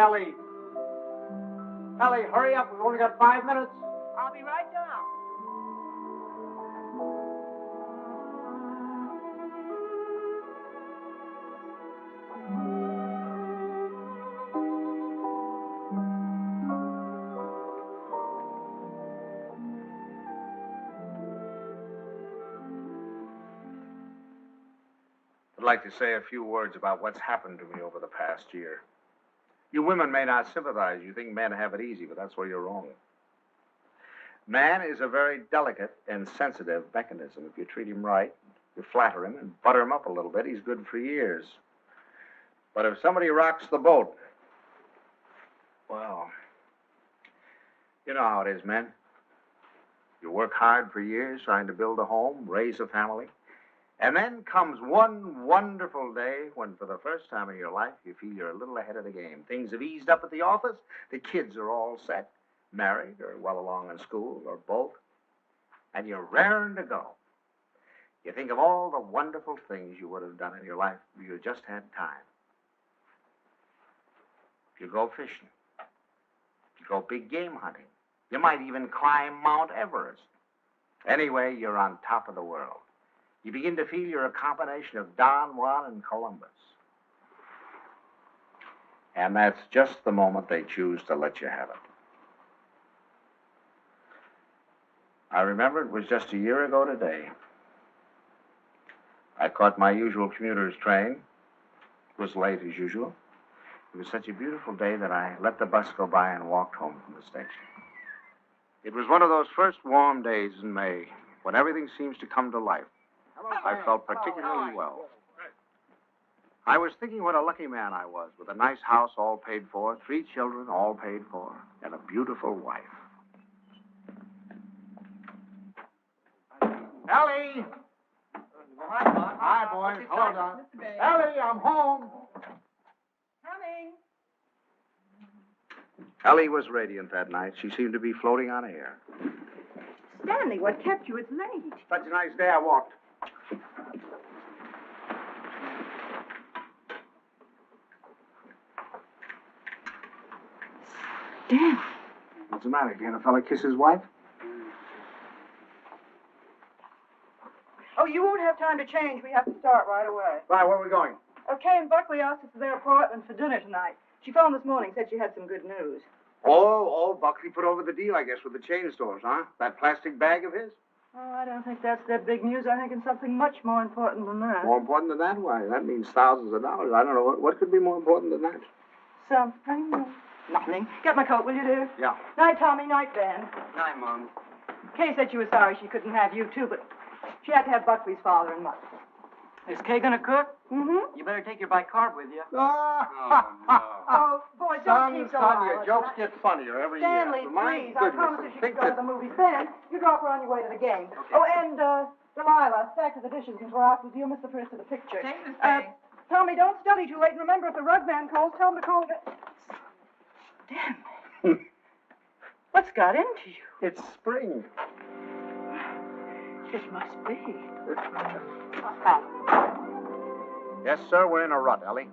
Ellie! Ellie, hurry up. We've only got 5 minutes. I'll be right down. I'd like to say a few words about what's happened to me over the past year. You women may not sympathize. You think men have it easy, but that's where you're wrong. Man is a very delicate and sensitive mechanism. If you treat him right, you flatter him and butter him up a little bit, he's good for years. But if somebody rocks the boat, well, you know how it is, men. You work hard for years trying to build a home, raise a family. And then comes one wonderful day when, for the first time in your life, you feel you're a little ahead of the game. Things have eased up at the office. The kids are all set, married or well along in school or both. And you're raring to go. You think of all the wonderful things you would have done in your life if you just had time. You go fishing. You go big game hunting. You might even climb Mount Everest. Anyway, you're on top of the world. You begin to feel you're a combination of Don Juan and Columbus. And that's just the moment they choose to let you have it. I remember it was just a year ago today. I caught my usual commuter's train. It was late as usual. It was such a beautiful day that I let the bus go by and walked home from the station. It was one of those first warm days in May when everything seems to come to life. I felt particularly well. I was thinking what a lucky man I was, with a nice house all paid for, 3 children all paid for, and a beautiful wife. Ellie! Hi, boys. Hello, Don. Ellie, I'm home. Coming. Ellie was radiant that night. She seemed to be floating on air. Stanley, what kept you? It's late. Such a nice day I walked. Damn. What's the matter? Can a fella kiss his wife? Oh, you won't have time to change. We have to start right away. Right, where are we going? Kay and Buckley asked us to their apartment for dinner tonight. She phoned this morning, said she had some good news. Oh, Buckley put over the deal, I guess, with the chain stores, huh? That plastic bag of his? Oh, I don't think that's their big news. I think it's something much more important than that. More important than that? Why, that means thousands of dollars. I don't know. What could be more important than that? Something? Nothing. Get my coat, will you, dear? Yeah. Night, Tommy. Night, Ben. Night, Mom. Kay said she was sorry she couldn't have you, too, but she had to have Buckley's father and mother. Is Kay gonna cook? Mm-hmm. You better take your bicarb with you. Oh, boy, don't keep going. Son, your jokes get funnier every Stanley, year. My please. I goodness, promise you she can think go to that... the movies. Ben, you drop her on your way to the game. Okay. Oh, and, Delilah, stack of the dishes until afterwards. You'll miss the first of the picture. Thanks, Miss Banks. Tommy, don't study too late. And remember, if the rug man calls, tell him to call again. Damn. What's got into you? It's spring. It must be. Yes, sir, we're in a rut, Ellie.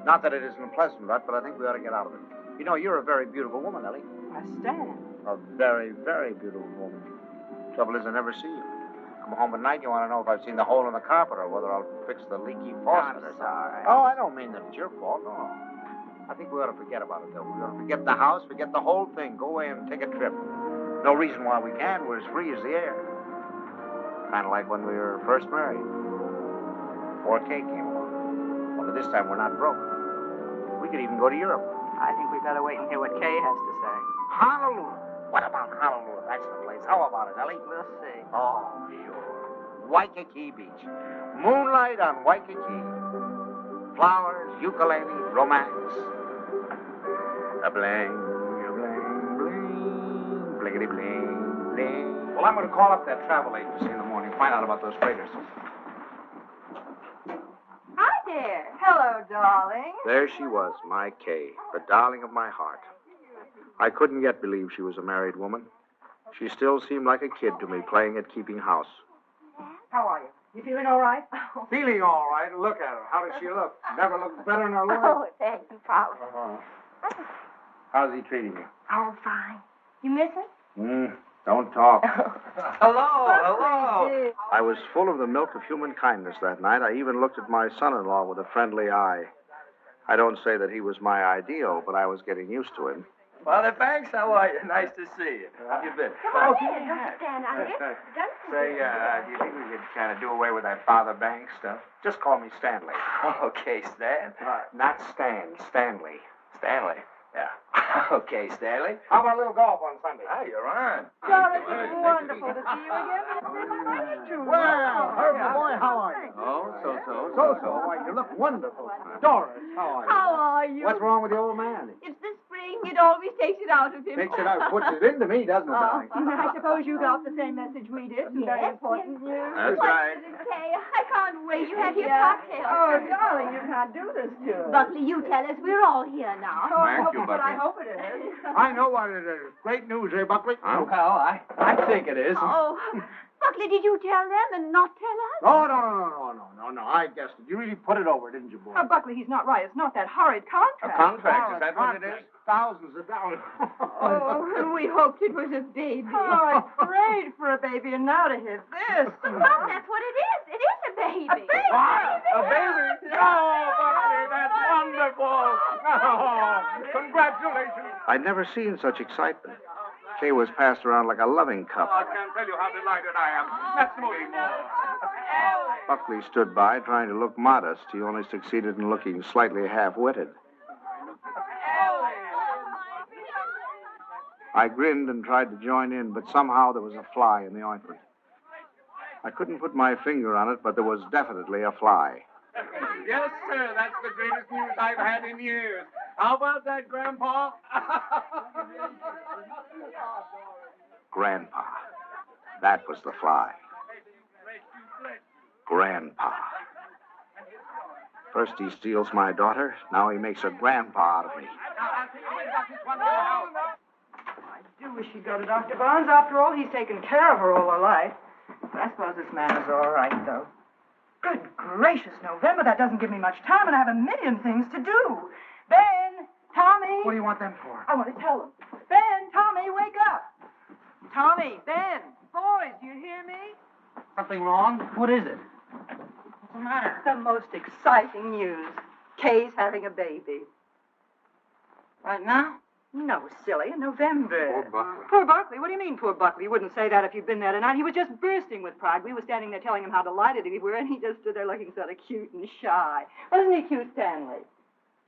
Not that it isn't a pleasant rut, but I think we ought to get out of it. You know, you're a very beautiful woman, Ellie. I stand. A very, very beautiful woman. Trouble is, I never see you. Come home at night, you want to know if I've seen the hole in the carpet or whether I'll fix the leaky faucet or something. sorry. Oh, I don't mean that it's your fault, no. I think we ought to forget about it, though. We ought to forget the house, forget the whole thing. Go away and take a trip. No reason why we can't. We're as free as the air. Kind of like when we were first married. Before Kay came along. Only this time we're not broke. We could even go to Europe. I think we better wait and hear what Kay has to say. Honolulu. What about Honolulu? That's the place. How about it, Ellie? We'll see. Oh, sure. Waikiki Beach. Moonlight on Waikiki. Flowers, ukulele, romance. A bling, bling, bliggity bling, bling. Well, I'm going to call up that travel agency in the morning, find out about those freighters. Hi there. Hello, darling. There she was, my Kay, the darling of my heart. I couldn't yet believe she was a married woman. She still seemed like a kid to me, playing at keeping house. How are you? You feeling all right? Feeling all right. Look at her. How does she look? Never looked better in her life. Oh, thanks, Pop. How's he treating you? Oh, fine. You miss him? Don't talk. Hello. I was full of the milk of human kindness that night. I even looked at my son-in-law with a friendly eye. I don't say that he was my ideal, but I was getting used to him. Father Banks, how are you? Nice to see you. How have you been? Come on in. Don't stand out here. Say, do you think we could kind of do away with that Father Banks stuff? Just call me Stanley. Okay, Stan. Not Stan, Stanley. Stanley. Yeah. Okay, Stanley. How about a little golf on Sunday? Ah, you're on. Doris, it's wonderful to see you again. Well, Herbert boy, how are you? Oh, so. Why, you look wonderful. Doris, how are you? How are you? What's wrong with the old man? It's the spring. It always takes it out of him. Takes it out, puts it into me, doesn't it, darling? I suppose you got the same message we did. Some very important news. That's right. Kay, I can't wait. You have your cocktail. Oh, darling, you can't do this to us. Buckley, you tell us. We're all here now. Thank you, But I Buckley. hope it is. I know what it is. Great news, eh, Buckley? Well, I think it is. Oh, Buckley, did you tell them and not tell us? No. I guessed it. You really put it over, didn't you, boy? Oh, Buckley, he's not right. It's not that horrid contract. A contract, is that what it is? Thousands of dollars. Oh, we hoped it was a baby. Oh, I prayed for a baby, and now to hear this. Well, that's what it is. It is a baby. A baby? A baby? Oh, Buckley, that's wonderful. Oh, congratulations. I'd never seen such excitement. Kay was passed around like a loving cup. I can't tell you how delighted I am. That's me more. Buckley stood by, trying to look modest. He only succeeded in looking slightly half-witted. I grinned and tried to join in, but somehow there was a fly in the ointment. I couldn't put my finger on it, but there was definitely a fly. Yes, sir. That's the greatest news I've had in years. How about that, Grandpa? Grandpa. That was the fly. Grandpa. First he steals my daughter, now he makes a grandpa out of me. I do wish she'd go to Dr. Barnes. After all, he's taken care of her all her life. But I suppose this man is all right, though. Good gracious, November. That doesn't give me much time, and I have a million things to do. Ben, Tommy. What do you want them for? I want to tell them. Ben, Tommy, wake up. Tommy, Ben, boys, do you hear me? Something wrong? What is it? What's the matter? The most exciting news. Kay's having a baby. Right now? No, silly, in November. Poor Buckley. Poor Buckley? What do you mean, poor Buckley? You wouldn't say that if you'd been there tonight. He was just bursting with pride. We were standing there telling him how delighted we were, and he just stood there looking sort of cute and shy. Wasn't he cute, Stanley?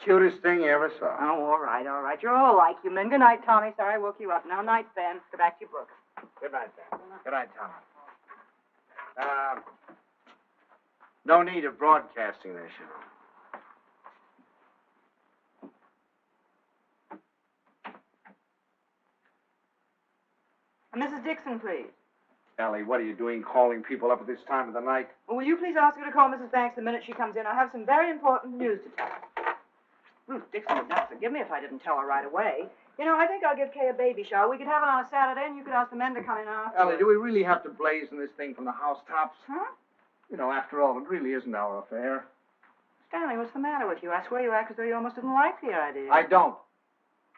Cutest thing you ever saw. Oh, all right. You're all like you men. Good night, Tommy. Sorry I woke you up. Now, night, Ben. Go back to your books. Good night, Ben. Good night, Tom. No need of broadcasting this, you know. Mrs. Dixon, please. Ellie, what are you doing calling people up at this time of the night? Well, will you please ask her to call Mrs. Banks the minute she comes in? I have some very important news to tell her. Ruth Dixon would not forgive me if I didn't tell her right away. You know, I think I'll give Kay a baby shower. We could have it on a Saturday, and you could ask the men to come in after. Ellie, do we really have to blazon this thing from the housetops? Huh? You know, after all, it really isn't our affair. Stanley, what's the matter with you? I swear you act as though you almost didn't like the idea. I don't.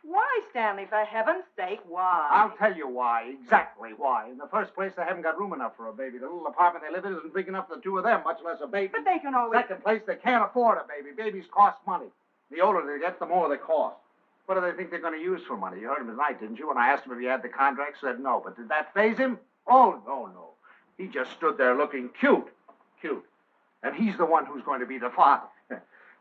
Why, Stanley? For heaven's sake, why? I'll tell you why, exactly why. In the first place, they haven't got room enough for a baby. The little apartment they live in isn't big enough for the two of them, much less a baby. But they can always... Second place, they can't afford a baby. Babies cost money. The older they get, the more they cost. What do they think they're going to use for money? You heard him tonight, didn't you? When I asked him if he had the contract, said no. But did that faze him? Oh, no. He just stood there looking cute. And he's the one who's going to be the father.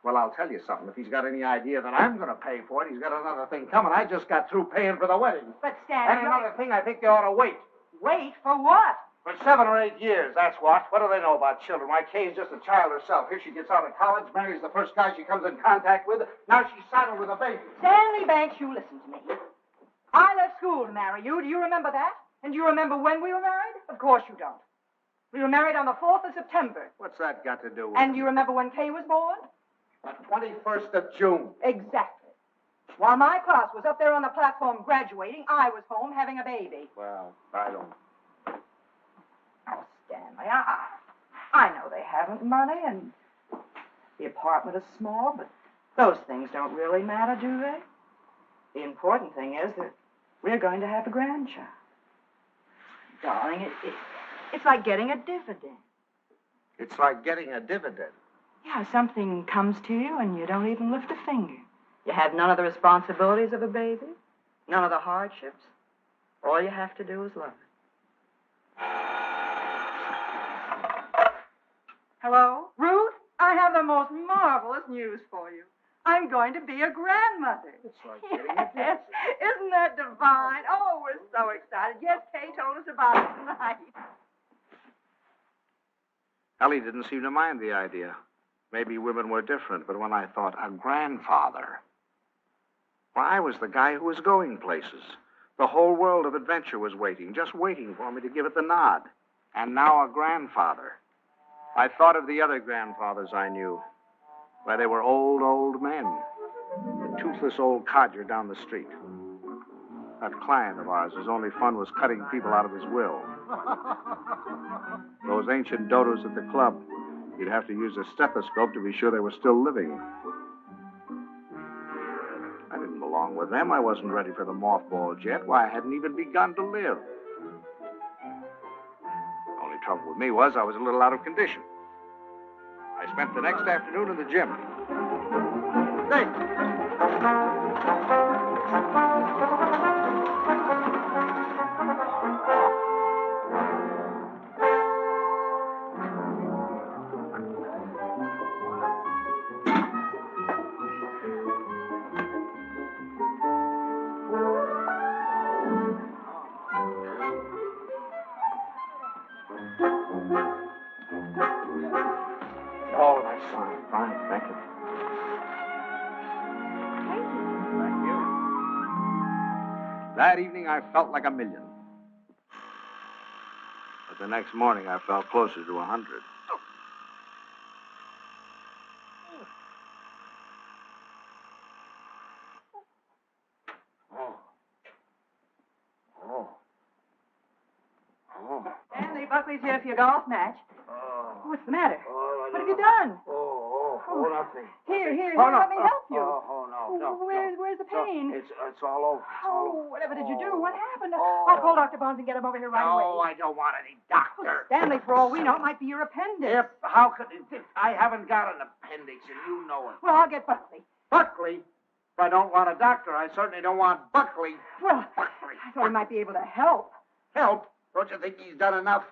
Well, I'll tell you something. If he's got any idea that I'm going to pay for it, he's got another thing coming. I just got through paying for the wedding. But, Stanley... And another thing, I think they ought to wait. Wait for what? For 7 or 8 years, that's what. What do they know about children? Why, Kay's just a child herself. Here she gets out of college, marries the first guy she comes in contact with. Now she's saddled with a baby. Stanley Banks, you listen to me. I left school to marry you. Do you remember that? And do you remember when we were married? Of course you don't. We were married on the 4th of September. What's that got to do with And do you remember when Kay was born? The 21st of June. Exactly. While my class was up there on the platform graduating, I was home having a baby. Well, I don't... Oh, Stanley, I know they haven't money, and the apartment is small, but those things don't really matter, do they? The important thing is that we're going to have a grandchild. Darling, it's like getting a dividend. It's like getting a dividend. Yeah, something comes to you and you don't even lift a finger. You have none of the responsibilities of a baby, none of the hardships. All you have to do is love it. Hello? Ruth, I have the most marvelous news for you. I'm going to be a grandmother. It's like getting a dividend. Isn't that divine? Oh, we're so excited. Yes, Kay told us about it tonight. Ellie didn't seem to mind the idea. Maybe women were different, but when I thought a grandfather, well, I was the guy who was going places. The whole world of adventure was waiting, just waiting for me to give it the nod. And now a grandfather. I thought of the other grandfathers I knew. Why, they were old men. The toothless old codger down the street. That client of ours, whose only fun was cutting people out of his will. Those ancient dodos at the club. You'd have to use a stethoscope to be sure they were still living. I didn't belong with them. I wasn't ready for the mothballs yet. Why, I hadn't even begun to live. The only trouble with me was I was a little out of condition. I spent the next afternoon in the gym. Hey! Oh, that's fine. Fine, thank you. Thank you. That evening, I felt like $1 million. But the next morning, I felt closer to 100. Stanley, Buckley's here for your golf match. What's the matter? What have you done? Nothing. Here, Oh, no. let me help you. No. Where's the pain? It's all over. Whatever did you do? What happened? I'll call Dr. Bonds and get him over here right away. No, I don't want any doctor. Stanley, for all we know, it might be your appendix. How could it? I haven't got an appendix, and you know it. Well, I'll get Buckley. Buckley? If I don't want a doctor, I certainly don't want Buckley. Well, Buckley. I thought he might be able to help. Help? Don't you think he's done enough?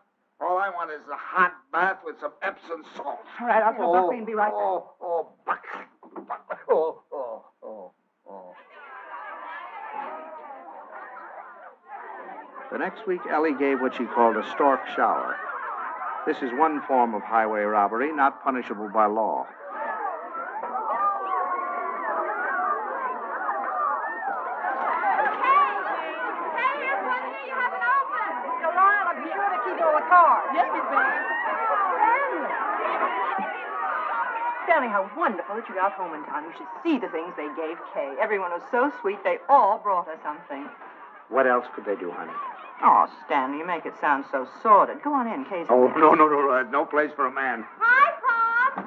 All I want is a hot bath with some Epsom salt. All right, I'll tell Buckley and be right back. Buckley. The next week, Ellie gave what she called a stork shower. This is one form of highway robbery not punishable by law. Stanley, how wonderful that you got home in time. You should see the things they gave Kay. Everyone was so sweet, they all brought her something. What else could they do, honey? Oh, Stanley, you make it sound so sordid. Go on in, Kay's... Oh, no. No place for a man. Hi, Pop.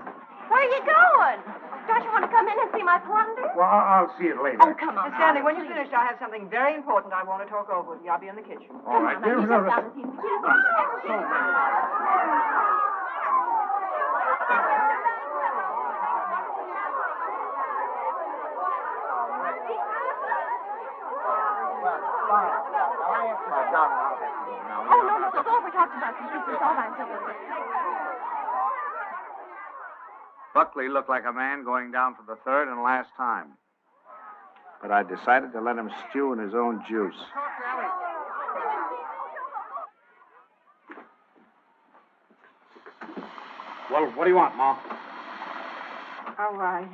Where are you going? Don't you want to come in and see my plunder? Well, I'll see it later. Oh, come on. Stanley, when you're finished, I have something very important I want to talk over with you. I'll be in the kitchen. All right. Come on, now, you sit down and see me. Oh, no, it's all we talked about. It's all I'm saying. Buckley looked like a man going down for the third and last time. But I decided to let him stew in his own juice. Well, what do you want, Ma? Oh,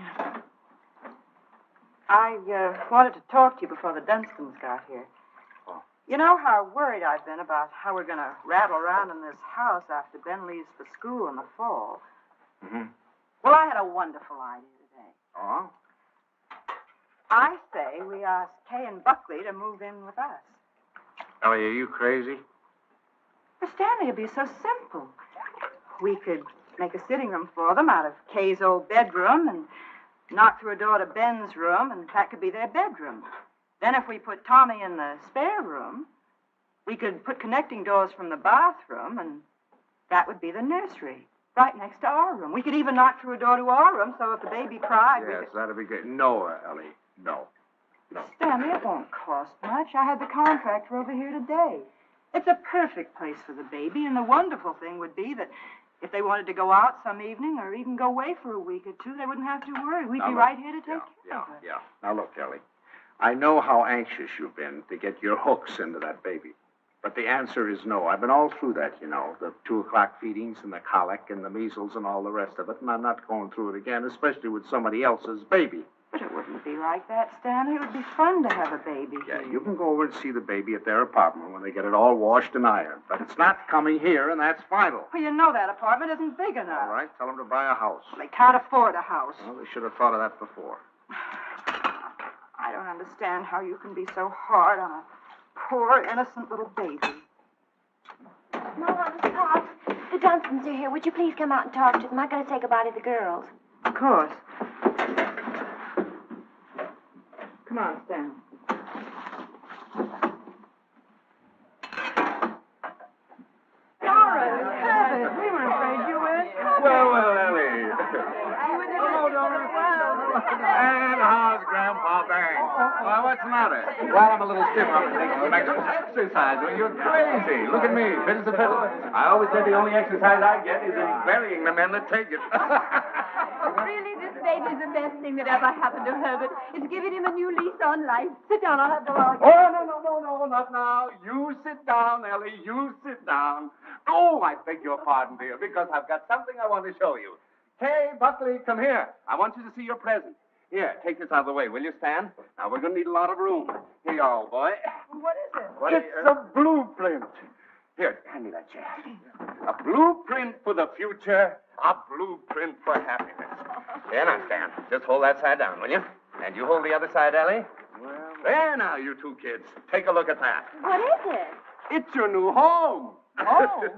I wanted to talk to you before the Dunstons got here. Oh. You know how worried I've been about how we're going to rattle around in this house after Ben leaves for school in the fall. Mm-hmm. Well, I had a wonderful idea today. Oh? I say we ask Kay and Buckley to move in with us. Ellie, are you crazy? But Stanley, it'd be so simple. We could make a sitting room for them out of Kay's old bedroom and knock through a door to Ben's room, and that could be their bedroom. Then if we put Tommy in the spare room, we could put connecting doors from the bathroom, and that would be the nursery, right next to our room. We could even knock through a door to our room, so if the baby cried, we Yes, could... that'd be good. No, Ellie, no. Stanley, it won't cost much. I had the contractor over here today. It's a perfect place for the baby, and the wonderful thing would be that if they wanted to go out some evening or even go away for a week or two, they wouldn't have to worry. We'd be right here to take care of it. Yeah. Now, look, Ellie, I know how anxious you've been to get your hooks into that baby. But the answer is no. I've been all through that, you know, the 2 o'clock feedings and the colic and the measles and all the rest of it, and I'm not going through it again, especially with somebody else's baby. But it wouldn't be like that, Stanley. It would be fun to have a baby Yeah, here. you can go over and see the baby at their apartment when they get it all washed and ironed. But it's not coming here, and that's final. Well, you know that apartment isn't big enough. All right, tell them to buy a house. They can't afford a house. Well, they should have thought of that before. I don't understand how you can be so hard on a poor, innocent little baby. Mom, Pop, the Dunstons are here. Would you please come out and talk to them? I gotta say goodbye to the girls. Of course. Come on, Stan. Dora, Herbert, we were afraid you weren't coming. Well, Ellie. Hello, Dora. And how's Grandpa Banks? Well, what's the matter? Well, I'm a little stiff. I'm taking some exercise. Well, you're crazy. Look at me, fit as a fiddle. I always say the only exercise I get is in burying the men that take it. Really, this baby's the best thing that ever happened to Herbert. It's given him a new lease on life. Sit down, I'll have the log. Oh, no, not now. You sit down, Ellie. You sit down. Oh, I beg your pardon, dear, because I've got something I want to show you. Kay, Buckley, come here. I want you to see your present. Here, take this out of the way, will you, Stan? Now, we're going to need a lot of room. Here you are, old boy. What is it? It's a blueprint. Here, hand me that chair. A blueprint for the future, a blueprint for happiness. Here now, Stan. Just hold that side down, will you? And you hold the other side, Ellie. Well, there now, you two kids. Take a look at that. What is it? It's your new home. Oh.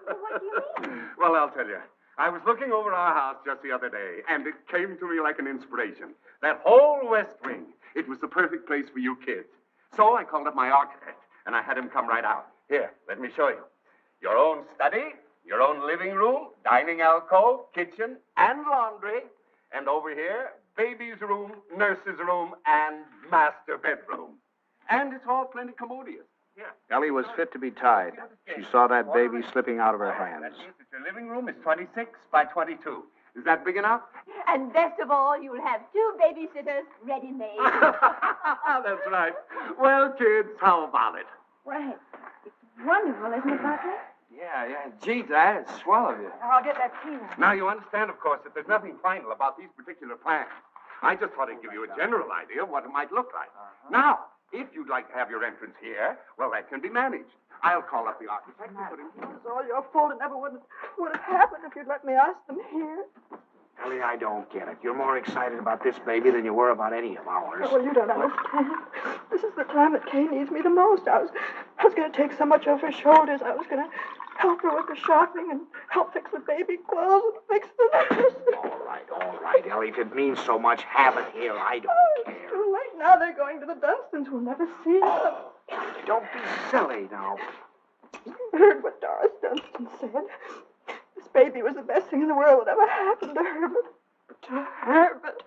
What do you mean? Well, I'll tell you. I was looking over our house just the other day, and it came to me like an inspiration. That whole West Wing, it was the perfect place for you kids. So I called up my architect, and I had him come right out. Here, let me show you. Your own study, your own living room, dining alcove, kitchen, and laundry. And over here, baby's room, nurse's room, and master bedroom. And it's all plenty commodious. Yeah. Ellie was fit to be tied. She saw that baby slipping out of her hands. That means that your living room is 26 by 22. Is that big enough? And best of all, you'll have 2 babysitters ready-made. That's right. Well, kids, how about it? Well, it's wonderful, isn't it, Buckley? Yeah. Gee, Dad, it's swell of you. I'll get that tea. Now, you understand, of course, that there's nothing final about these particular plans. I just thought I'd give you a general idea of what it might look like. Now, if you'd like to have your entrance here, well, that can be managed. I'll call up the architect and put him here. It's all your fault. It never would have happened if you'd let me ask them here. Ellie, I don't get it. You're more excited about this baby than you were about any of ours. Well, you don't understand. This is the time that Kay needs me the most. I was going to take so much off her shoulders. I was going to help her with the shopping and help fix the baby clothes and fix the nurse. All right, Ellie. If it means so much, have it here. I don't Oh, care. it's too late now. They're going to the Dunstons. We'll never see them. Don't be silly now. You heard what Doris Dunstan said. This baby was the best thing in the world that ever happened to Herbert. To Herbert.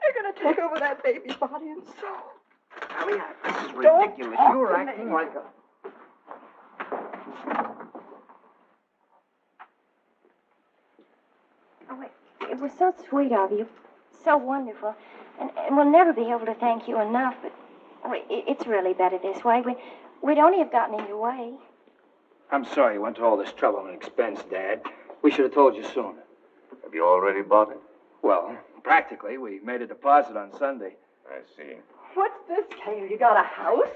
They're going to take over that baby's body and soul. Ellie, this is Don't ridiculous. talk You're to acting me. like a... Oh, it was so sweet of you. So wonderful. And we'll never be able to thank you enough, but it's really better this way. We'd only have gotten in your way. I'm sorry you went to all this trouble and expense, Dad. We should have told you sooner. Have you already bought it? Well, practically. We made a deposit on Sunday. I see. What's this, Kay? You got a house?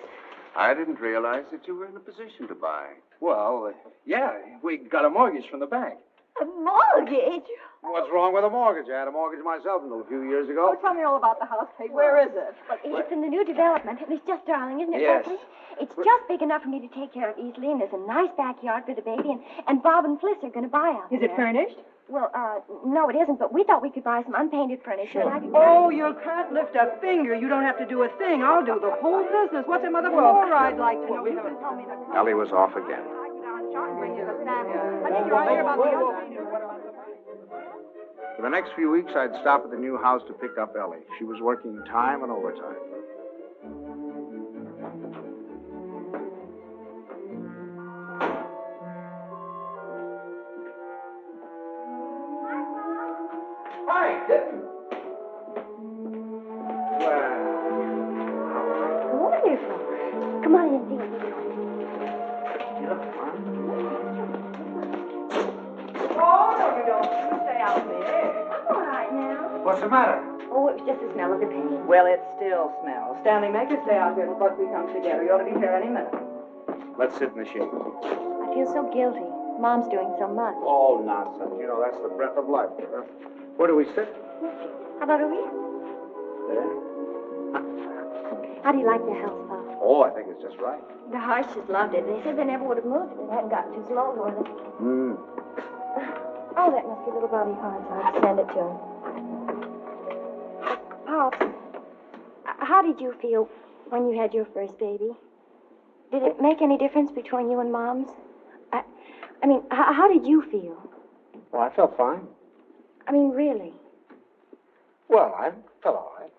I didn't realize that you were in a position to buy. Well, yeah, we got a mortgage from the bank. A mortgage? What's wrong with a mortgage? I had a mortgage myself until a few years ago. Oh, tell me all about the house, Kate. Where is it? Well, it's in the new development. It's just darling, isn't it, Yes. Leslie? It's just big enough for me to take care of easily, and there's a nice backyard for the baby, and Bob and Fliss are going to buy out Is it there. furnished? Well, no, it isn't, but we thought we could buy some unpainted furniture. And I could... Oh, you can't lift a finger. You don't have to do a thing. I'll do the whole business. What's some other more I'd like to know? You can tell me the... Ellie was off again. For the next few weeks, I'd stop at the new house to pick up Ellie. She was working time and overtime. Hi, Kitten. Wonderful. Come on in and see what we're doing. You look fine. Oh, no, you don't. You stay out there. I'm all right now. What's the matter? Oh, it was just the smell of the paint. Well, it still smells. Stanley, make her stay out here till Bugsy comes together. You ought to be here any minute. Let's sit in the shade. I feel so guilty. Mom's doing so much. Oh, nonsense. You know, that's the breath of life. Where do we sit? How about over here? There. How do you like the house, Pop? Oh, I think it's just right. The Harshes loved it. They said they never would have moved if it hadn't gotten too small for them. Oh, that must be little Bobby Harnside. Send it to him. Pops, how did you feel when you had your first baby? Did it make any difference between you and Mom's? I mean, how did you feel? Well, I felt fine. I mean, really? Well, I felt all right.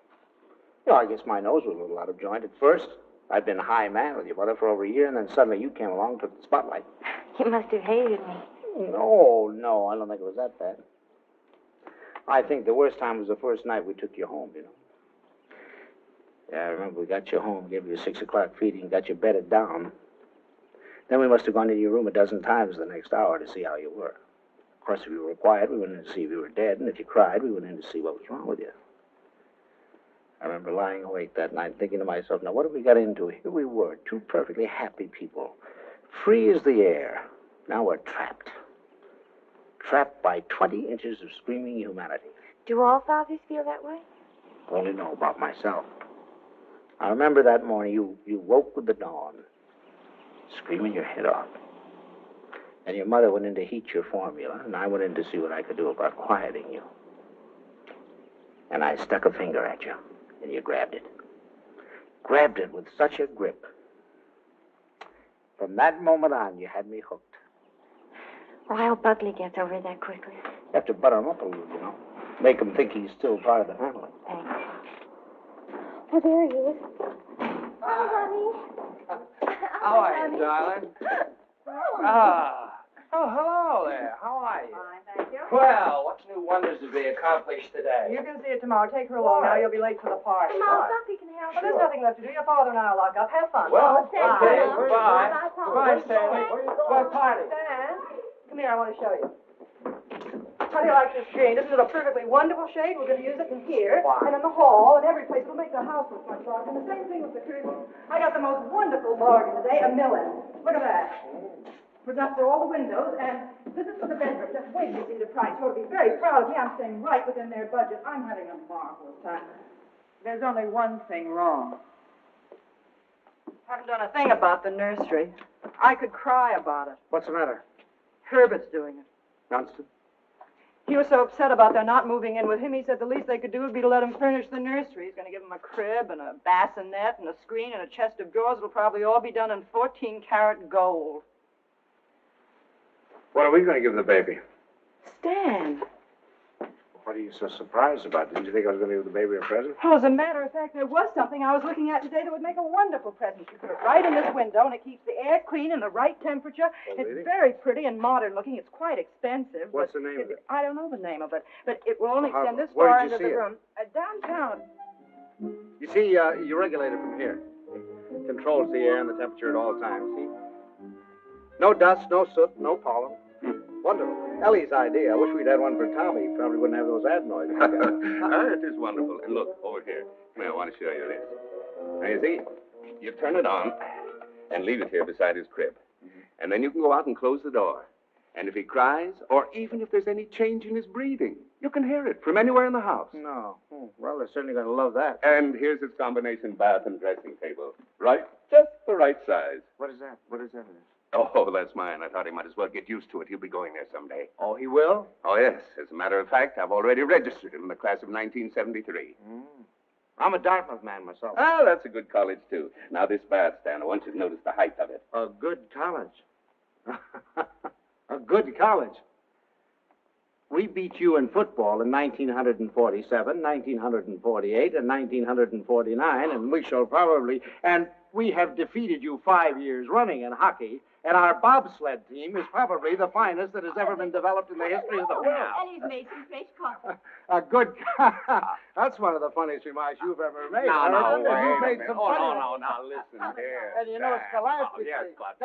You know, I guess my nose was a little out of joint at first. I'd been high man with your mother for over a year, and then suddenly you came along and took the spotlight. You must have hated me. No, I don't think it was that bad. I think the worst time was the first night we took you home, you know. Yeah, I remember we got you home, gave you a 6 o'clock feeding, got you bedded down. Then we must have gone into your room a dozen times the next hour to see how you were. Of course, if you were quiet, we went in to see if you were dead, and if you cried, we went in to see what was wrong with you. I remember lying awake that night thinking to myself, now what have we got into? Here we were, two perfectly happy people, free as the air. Now we're trapped. Trapped by 20 inches of screaming humanity. Do all fathers feel that way? Only know about myself. I remember that morning you woke with the dawn, screaming your head off. And your mother went in to heat your formula, and I went in to see what I could do about quieting you. And I stuck a finger at you, and you grabbed it. Grabbed it with such a grip. From that moment on, you had me hooked. Well, I hope Buckley gets over it that quickly. You have to butter him up a little, you know. Make him think he's still part of the family. Thanks. Oh, there he is. Oh, honey. How are you, darling? Oh, hello there. How are you? Fine, thank you. Well, what new wonders did we accomplish today? You can see it tomorrow. Take her along now. You'll be late for the party. Mom, Buckley can help Well, there's nothing left to do. Your father and I will lock up. Have fun. Well, Say okay, bye, Mom. goodbye. Bye, Pop. Goodbye, Stanley. What party? Stan, come here. I want to show you. How do you like this green? Isn't it a perfectly wonderful shade? We're going to use it in here and in the hall and every place. It'll make the house look much larger. And the same thing with the curtains. I got the most wonderful bargain today, $1 million. Look at that. Put it up through all the windows, and this is for the bedroom. Just wait till you see the price. You ought to be very proud of me. I'm staying right within their budget. I'm having a marvelous time. There's only one thing wrong. Haven't done a thing about the nursery. I could cry about it. What's the matter? Herbert's doing it. Johnston? He was so upset about their not moving in with him, he said the least they could do would be to let him furnish the nursery. He's going to give him a crib and a bassinet and a screen and a chest of drawers. It'll probably all be done in 14-karat gold. What are we going to give the baby? Stan. What are you so surprised about? Didn't you think I was going to give the baby a present? Well, as a matter of fact, there was something I was looking at today that would make a wonderful present. You put it right in this window, and it keeps the air clean and the right temperature. really? It's very pretty and modern looking. It's quite expensive. What's but the name of it? I don't know the name of it, but it will only Well, extend this where far did you into see the it? room. Downtown. You see, you regulate it from here. It controls the air and the temperature at all times, see? No dust, no soot, no pollen. Wonderful. Ellie's idea. I wish we'd had one for Tommy. He probably wouldn't have those adenoids. It is wonderful. And look, over here. Come here, I want to show you this. Now, you see, you turn it on and leave it here beside his crib. And then you can go out and close the door. And if he cries, or even if there's any change in his breathing, you can hear it from anywhere in the house. No. Well, they're certainly going to love that. And here's his combination bath and dressing table. Right? Just the right size. What is that? What is that? Oh, that's mine. I thought he might as well get used to it. He'll be going there someday. Oh, he will? Oh, yes. As a matter of fact, I've already registered him in the class of 1973. I'm a Dartmouth man myself. Oh, that's a good college, too. Now, this bath stand, I want you to notice the height of it. A good college. A good college. We beat you in football in 1947, 1948, and 1949, and we shall probably... And we have defeated you 5 years running in hockey, and our bobsled team is probably the finest that has ever been developed in the history of the world. Ellie's made some fresh coffee. A good... That's one of the funniest remarks you've ever made. No, You've wait made a some minute. funny... Now, listen here. And you know, scholastically... Oh, yes, but...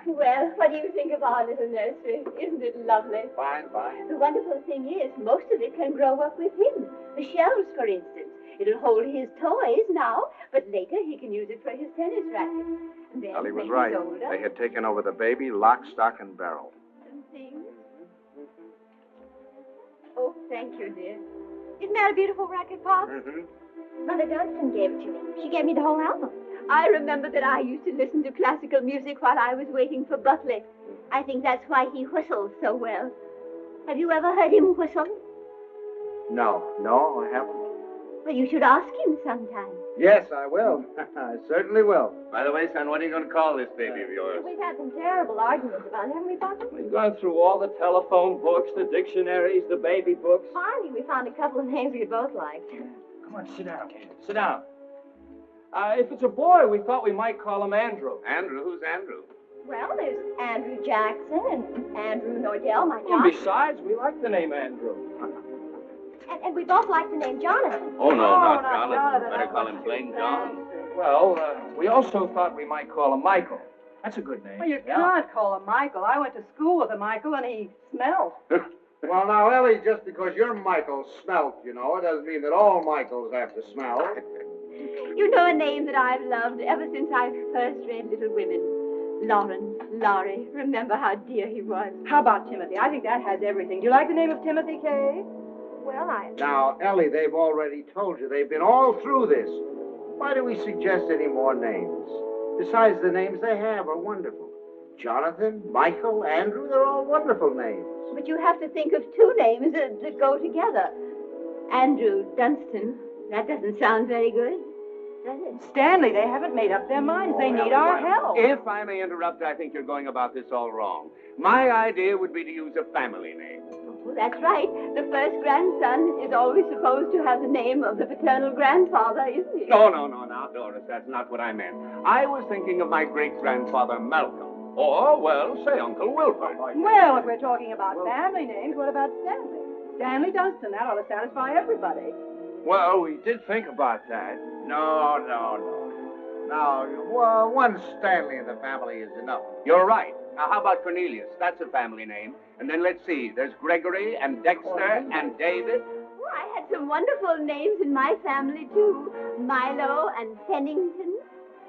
Well, what do you think of our little nursery? Isn't it lovely? Fine, fine. The wonderful thing is, most of it can grow up with him. The shelves, for instance. It'll hold his toys now, but later he can use it for his tennis rackets. And then, Well, he was when right. he's older, They had taken over the baby, lock, stock, and barrel. and things. Oh, thank you, dear. Isn't that a beautiful racket, Pop? Mother Dunstan gave it to me. She gave me the whole album. I remember that I used to listen to classical music while I was waiting for Buckley. I think that's why he whistles so well. Have you ever heard him whistle? No, I haven't. Well, you should ask him sometime. Yes, I will. I certainly will. By the way, son, what are you going to call this baby of yours? We've had some terrible arguments about it, haven't we, Papa? We've gone through all the telephone books, the dictionaries, the baby books. Finally, we found a couple of names we both liked. Come on, sit down, Kate. Sit down. If it's a boy, we thought we might call him Andrew. Andrew? Who's Andrew? Well, there's Andrew Jackson and Andrew Nordell, my And John. besides, we like the name Andrew. And we both like the name Jonathan. Oh, no, not not Jonathan. Jonathan. Better call him plain John. Well, we also thought we might call him Michael. That's a good name. Well, you can't call him Michael. I went to school with a Michael, and he smelled. Well, now, Ellie, just because you're Michael smelt, you know, it doesn't mean that all Michaels have to smell. You know a name that I've loved ever since I first read Little Women. Lawrence, Laurie. Remember how dear he was. How about Timothy? I think that has everything. Do you like the name of Timothy, Kay? Well, Now, Ellie, they've already told you. They've been all through this. Why do we suggest any more names? Besides, the names they have are wonderful. Jonathan, Michael, Andrew, they're all wonderful names. But you have to think of two names that go together. Andrew Dunstan. That doesn't sound very good, does it? Stanley, they haven't made up their minds. They need our help. If I may interrupt, I think you're going about this all wrong. My idea would be to use a family name. Oh, that's right. The first grandson is always supposed to have the name of the paternal grandfather, isn't he? No, now, Doris, that's not what I meant. I was thinking of my great-grandfather Malcolm. Or, well, say Uncle Wilford. Well, if we're talking about family names, what about Stanley? Stanley Dunstan. That ought to satisfy everybody. Well, we did think about that. No. Now, well, one Stanley in the family is enough. You're right. Now, how about Cornelius? That's a family name. And then let's see. There's Gregory and Dexter and David. Oh, I had some wonderful names in my family, too. Milo and Pennington.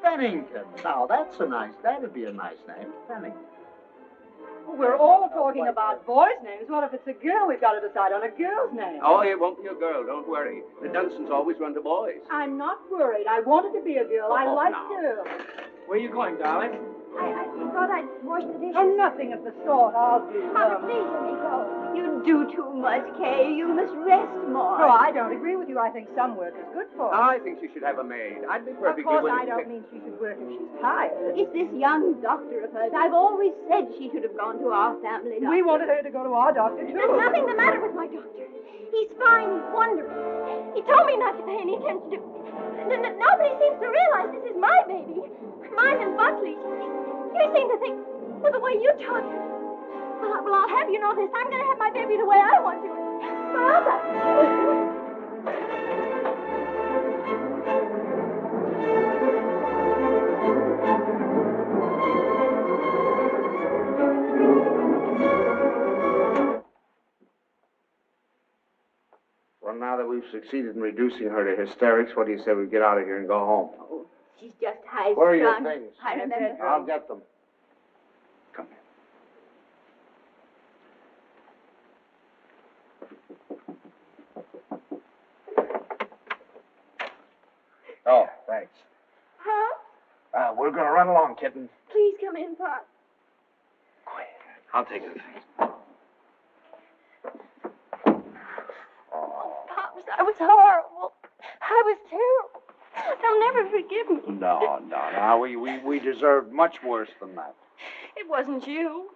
Pennington. Now, that'd be a nice name. Pennington. We're all talking about boys' names. What if it's a girl? We've got to decide on a girl's name. Oh, it won't be a girl. Don't worry. The Dunstans always run to boys. I'm not worried. I wanted to be a girl. I like now. girls. Where are you going, darling? I thought I'd wash the dishes. Oh, nothing of the sort. I'll do Mother, them. please let me go. You do too much, Kay. You must rest more. Oh, I don't agree with you. I think some work is good for her. I think she should have a maid. I'd be Of perfectly course, willing I don't mean she should work if she's tired. It's this young doctor of hers. I've always said she should have gone to our family doctor. We wanted her to go to our doctor, too. There's nothing the matter with my doctor. He's fine. He's wonderful. He told me not to pay any attention to... Nobody seems to realize this is my baby. Mine and Buckley's. You seem to think, well, the way you talk... Well, I'll have you know this. I'm going to have my baby the way I want to. Mother! Well, now that we've succeeded in reducing her to hysterics, what do you say we get out of here and go home? Oh, she's just high-strung. Where are your things? I remember. I'll get them. Come here. we're going to run along, kitten. Please come in, Pop. Quiet. I'll take it. Pops, I was horrible. I was terrible. They'll never forgive me. No. We deserved much worse than that. It wasn't you.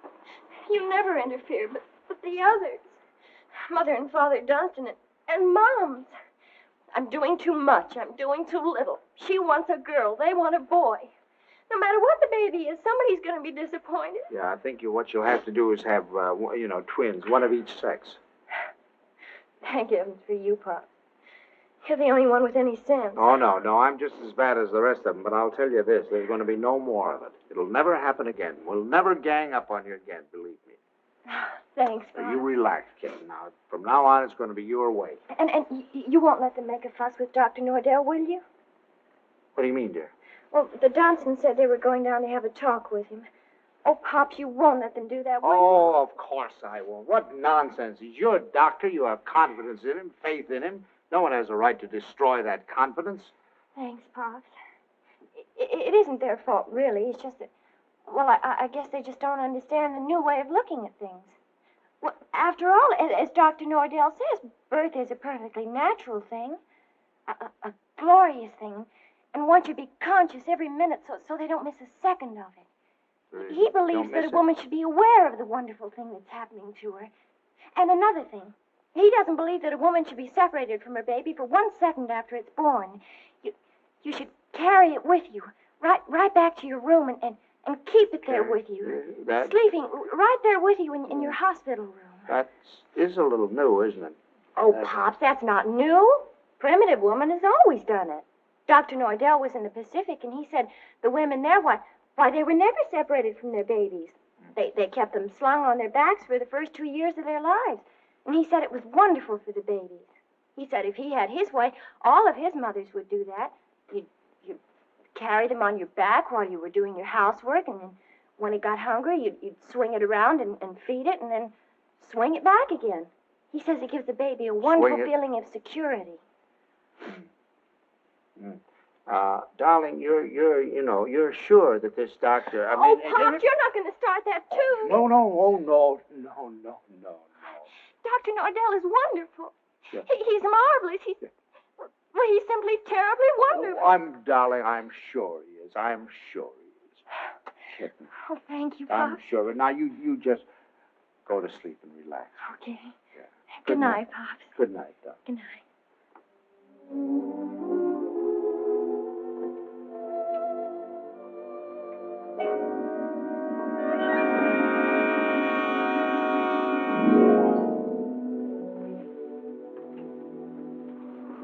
You never interfered, but the others. Mother and Father Dunstan and Moms. I'm doing too much. I'm doing too little. She wants a girl. They want a boy. No matter what the baby is, somebody's going to be disappointed. Yeah, I think what you'll have to do is have, twins, one of each sex. Thank heavens for you, Pop. You're the only one with any sense. Oh, no, I'm just as bad as the rest of them, but I'll tell you this, there's going to be no more of it. It'll never happen again. We'll never gang up on you again, believe me. Thanks, Pop. You relax, kid. Now, from now on, it's going to be your way. And you won't let them make a fuss with Dr. Nordell, will you? What do you mean, dear? Well, the Dunstans said they were going down to have a talk with him. Oh, Pops, you won't let them do that, will you? Oh, of course I won't. What nonsense. He's your doctor. You have confidence in him, faith in him. No one has a right to destroy that confidence. Thanks, Pops. It isn't their fault, really. It's just that, well, I guess they just don't understand the new way of looking at things. Well, after all, as Dr. Nordell says, birth is a perfectly natural thing, a glorious thing, and one should be conscious every minute so they don't miss a second of it. He believes that a woman should be aware of the wonderful thing that's happening to her. And another thing, he doesn't believe that a woman should be separated from her baby for 1 second after it's born. You should carry it with you, right back to your room and keep it there with you. Sleeping right there with you in your hospital room. That is a little new, isn't it? Oh, Pops, that's not new. Primitive woman has always done it. Dr. Nordell was in the Pacific, and he said the women there, why, they were never separated from their babies. They kept them slung on their backs for the first 2 years of their lives. And he said it was wonderful for the babies. He said if he had his way, all of his mothers would do that. You'd carry them on your back while you were doing your housework, and then when it got hungry, you'd swing it around and feed it, and then swing it back again. He says it gives the baby a wonderful feeling of security. Darling, you're sure that this doctor... Pops, you're not going to start that, too. No. Dr. Nordell is wonderful. Yeah. He's marvelous. He's simply terribly wonderful. Darling, I'm sure he is. I'm sure he is. Oh, thank you, Pops. I'm sure. Now, you just go to sleep and relax. Okay. Yeah. Good night, Pops. Good night, darling. Good night.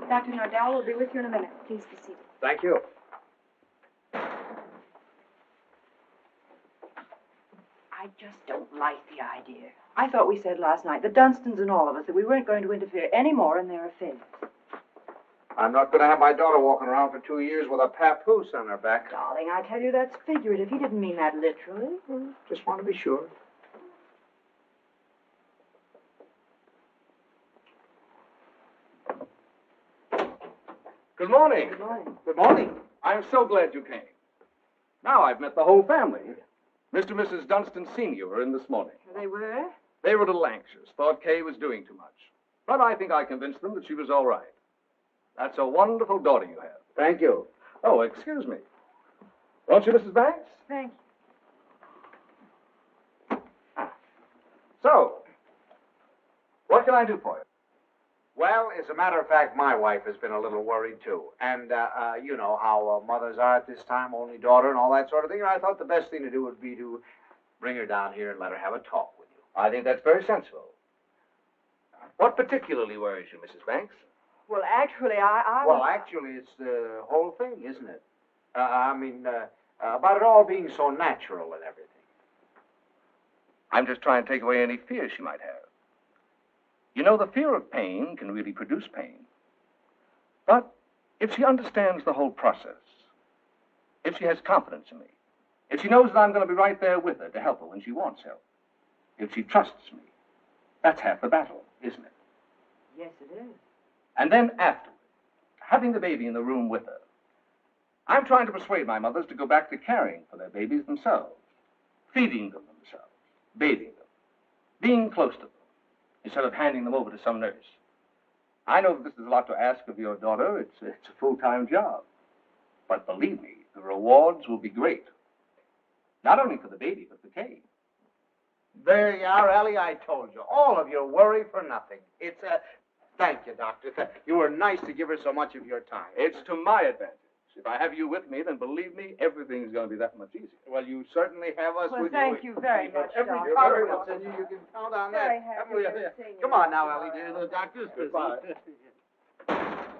Dr. Nordell will be with you in a minute. Please be seated. Thank you. I just don't like the idea. I thought we said last night, the Dunstans and all of us, that we weren't going to interfere any more in their affairs. I'm not going to have my daughter walking around for 2 years with a papoose on her back. Darling, I tell you that's figurative. He didn't mean that literally. Just want to be sure. Good morning. Good morning. Good morning. I'm so glad you came. Now I've met the whole family. Mr. and Mrs. Dunstan Sr. were in this morning. They were? They were a little anxious, thought Kay was doing too much. But I think I convinced them that she was all right. That's a wonderful daughter you have. Thank you. Oh, excuse me. Don't you, Mrs. Banks? Thank you. So, what can I do for you? Well, as a matter of fact, my wife has been a little worried, too. And, you know how mothers are at this time, only daughter and all that sort of thing. And I thought the best thing to do would be to bring her down here and let her have a talk with you. I think that's very sensible. What particularly worries you, Mrs. Banks? Well, actually, I Well, actually, it's the whole thing, isn't it? About it all being so natural and everything. I'm just trying to take away any fear she might have. You know, the fear of pain can really produce pain. But if she understands the whole process, if she has confidence in me, if she knows that I'm going to be right there with her to help her when she wants help, if she trusts me, that's half the battle, isn't it? Yes, it is. And then afterward, having the baby in the room with her, I'm trying to persuade my mothers to go back to caring for their babies themselves, feeding them themselves, bathing them, being close to them, instead of handing them over to some nurse. I know that this is a lot to ask of your daughter. It's a full-time job. But believe me, the rewards will be great. Not only for the baby, but for Kay. There you are, Ellie. I told you. All of your worry for nothing. It's a... Thank you, Doctor. You were nice to give her so much of your time. It's to my advantage. If I have you with me, then believe me, everything's going to be that much easier. Well, you certainly have us Well, with thank you very much, Every Doctor. confidence in you, you can count on Very that. happy Haven't we? to see you. Come on now, Ellie, dear. The doctor's busy.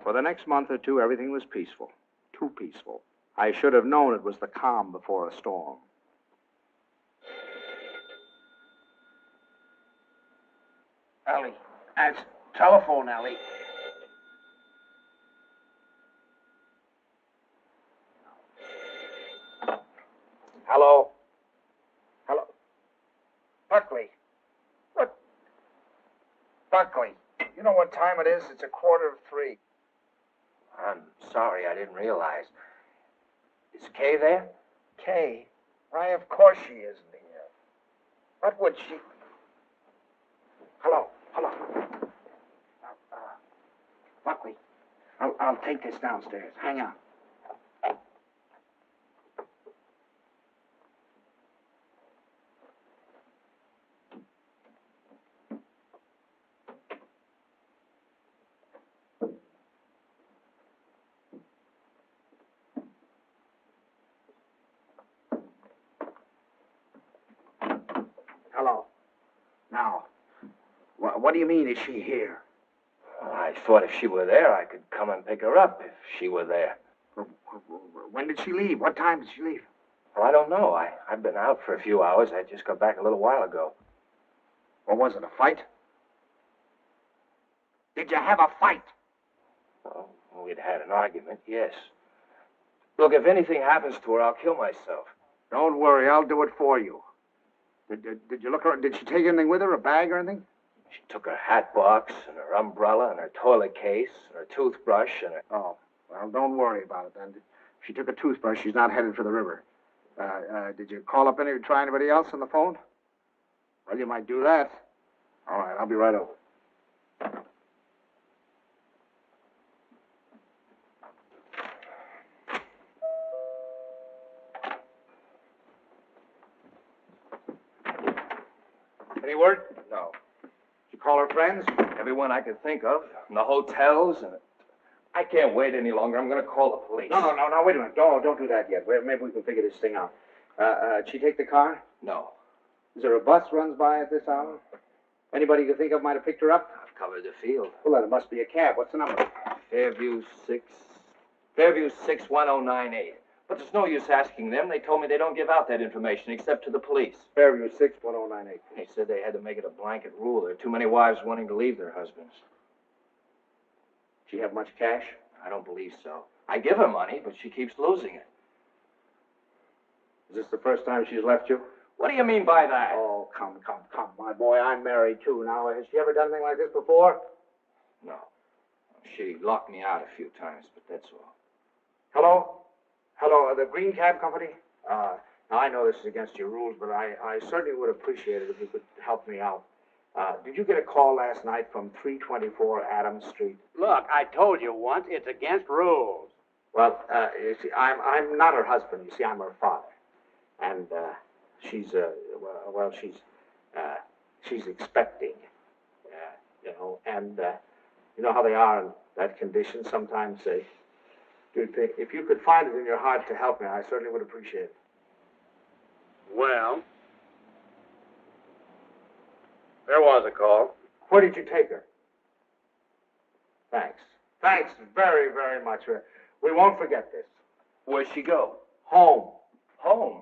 For the next month or two, everything was peaceful. Too peaceful. I should have known it was the calm before a storm. Ellie, that's telephone, Ellie. Hello? Hello? Buckley. What? Buckley, you know what time it is? It's 2:45. I'm sorry, I didn't realize. Is Kay there? Kay? Why, of course she isn't here. What would she... Hello? Buckley, I'll take this downstairs. Hang on. Hello. Now, what do you mean, is she here? I thought if she were there, I could come and pick her up if she were there. When did she leave? What time did she leave? Well, I don't know. I've been out for a few hours. I just got back a little while ago. Or was it a fight? Did you have a fight? Well, we'd had an argument, yes. Look, if anything happens to her, I'll kill myself. Don't worry, I'll do it for you. Did you look around? Did she take anything with her, a bag or anything? She took her hat box and her umbrella and her toilet case and her toothbrush and her... Oh, well, don't worry about it then. If she took a toothbrush, she's not headed for the river. Did you call up try anybody else on the phone? Well, you might do that. All right, I'll be right over. Any word? No. Did you call her friends? Everyone I could think of. In the hotels and... I can't wait any longer. I'm going to call the police. No, wait a minute. Don't do that yet. Maybe we can figure this thing out. Did she take the car? No. Is there a bus runs by at this hour? Anybody you think of might have picked her up? I've covered the field. Well, then it must be a cab. What's the number? Fairview 61098. But there's no use asking them. They told me they don't give out that information except to the police. Fairview 61098. They said they had to make it a blanket rule. There are too many wives wanting to leave their husbands. She have much cash? I don't believe so. I give her money, but she keeps losing it. Is this the first time she's left you? What do you mean by that? Oh, come, my boy. I'm married, too. Now, has she ever done anything like this before? No. She locked me out a few times, but that's all. Hello, the Green Cab Company? Now, I know this is against your rules, but I certainly would appreciate it if you could help me out. Did you get a call last night from 324 Adams Street? Look, I told you once, it's against rules. Well, you see, I'm not her husband. You see, I'm her father. And, she's expecting, and, you know how they are in that condition. Sometimes they do things. If you could find it in your heart to help me, I certainly would appreciate it. Well, there was a call. Where did you take her? Thanks. Thanks very, very much. We won't forget this. Where'd she go? Home. Home?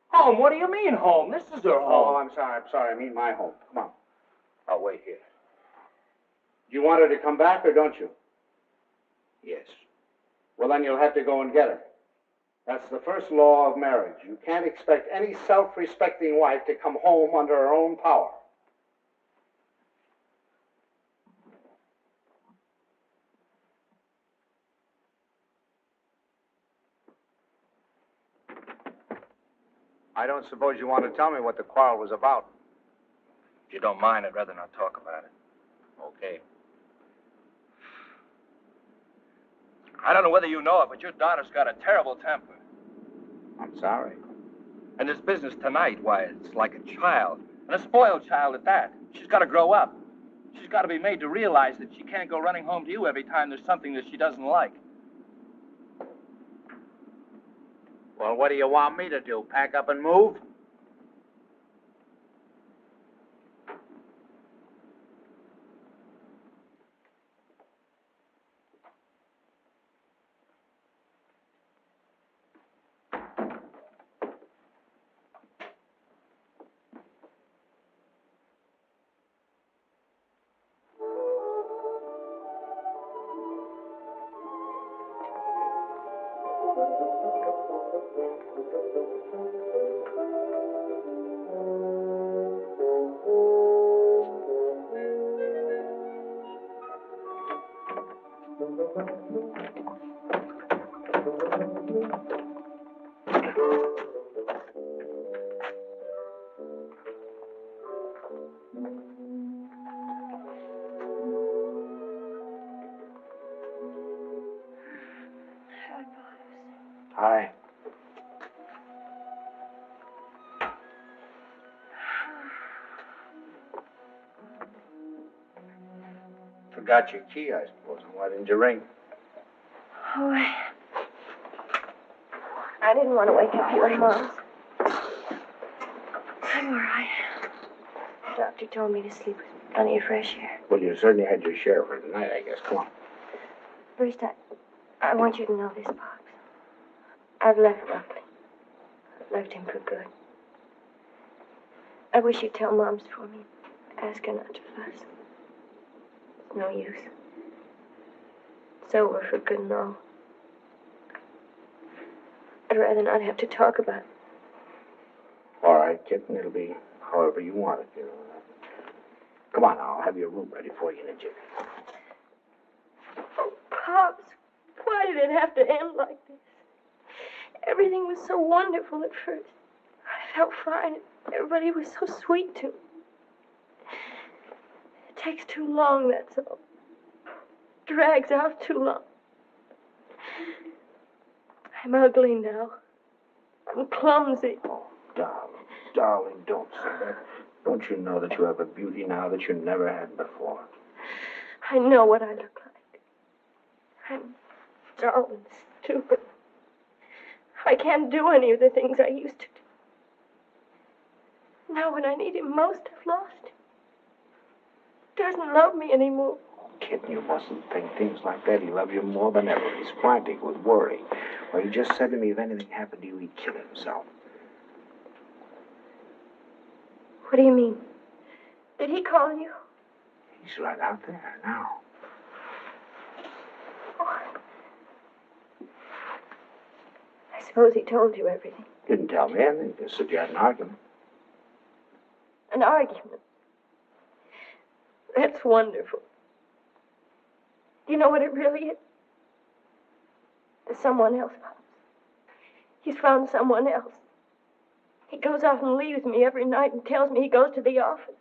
Home? What do you mean home? This is her home. Oh, I'm sorry. I mean my home. Come on. I'll wait here. Do you want her to come back or don't you? Yes. Well, then you'll have to go and get her. That's the first law of marriage. You can't expect any self-respecting wife to come home under her own power. I don't suppose you want to tell me what the quarrel was about. If you don't mind, I'd rather not talk about it. Okay. I don't know whether you know it, but your daughter's got a terrible temper. I'm sorry. And this business tonight, why, it's like a child. And a spoiled child at that. She's got to grow up. She's got to be made to realize that she can't go running home to you every time there's something that she doesn't like. Well, what do you want me to do? Pack up and move? Hi. Forgot your key, I suppose. And why didn't you ring? Oh, I didn't want to wake up you and Mom. I'm all right. The doctor told me to sleep with plenty of fresh air. Well, you certainly had your share for tonight, I guess. Come on. First, I want you to know this, Pops. I've left Buckley. I've left him for good. I wish you'd tell Moms for me. Ask her not to fuss. It's no use. It's over for good and all. I'd rather not have to talk about it. All right, kitten. It'll be however you want it, you know. Come on now. I'll have your room ready for you in a jiffy. Oh, Pops, why did it have to end like this? Everything was so wonderful at first. I felt fine. Everybody was so sweet to me. It takes too long, that's all. Drags out too long. I'm ugly now. I'm clumsy. Oh, darling, don't say that. Don't you know that you have a beauty now that you never had before? I know what I look like. I'm dull and stupid. I can't do any of the things I used to do. Now when I need him most, I've lost him. He doesn't love me anymore. Kitten, you mustn't think things like that. He loves you more than ever. He's frantic with worry. Well, he just said to me if anything happened to you, he'd kill himself. What do you mean? Did he call you? He's right out there now. Oh. I suppose he told you everything. Didn't tell me anything. Just said you had an argument. An argument? That's wonderful. Do you know what it really is? There's someone else, Pops. He's found someone else. He goes off and leaves me every night and tells me he goes to the office.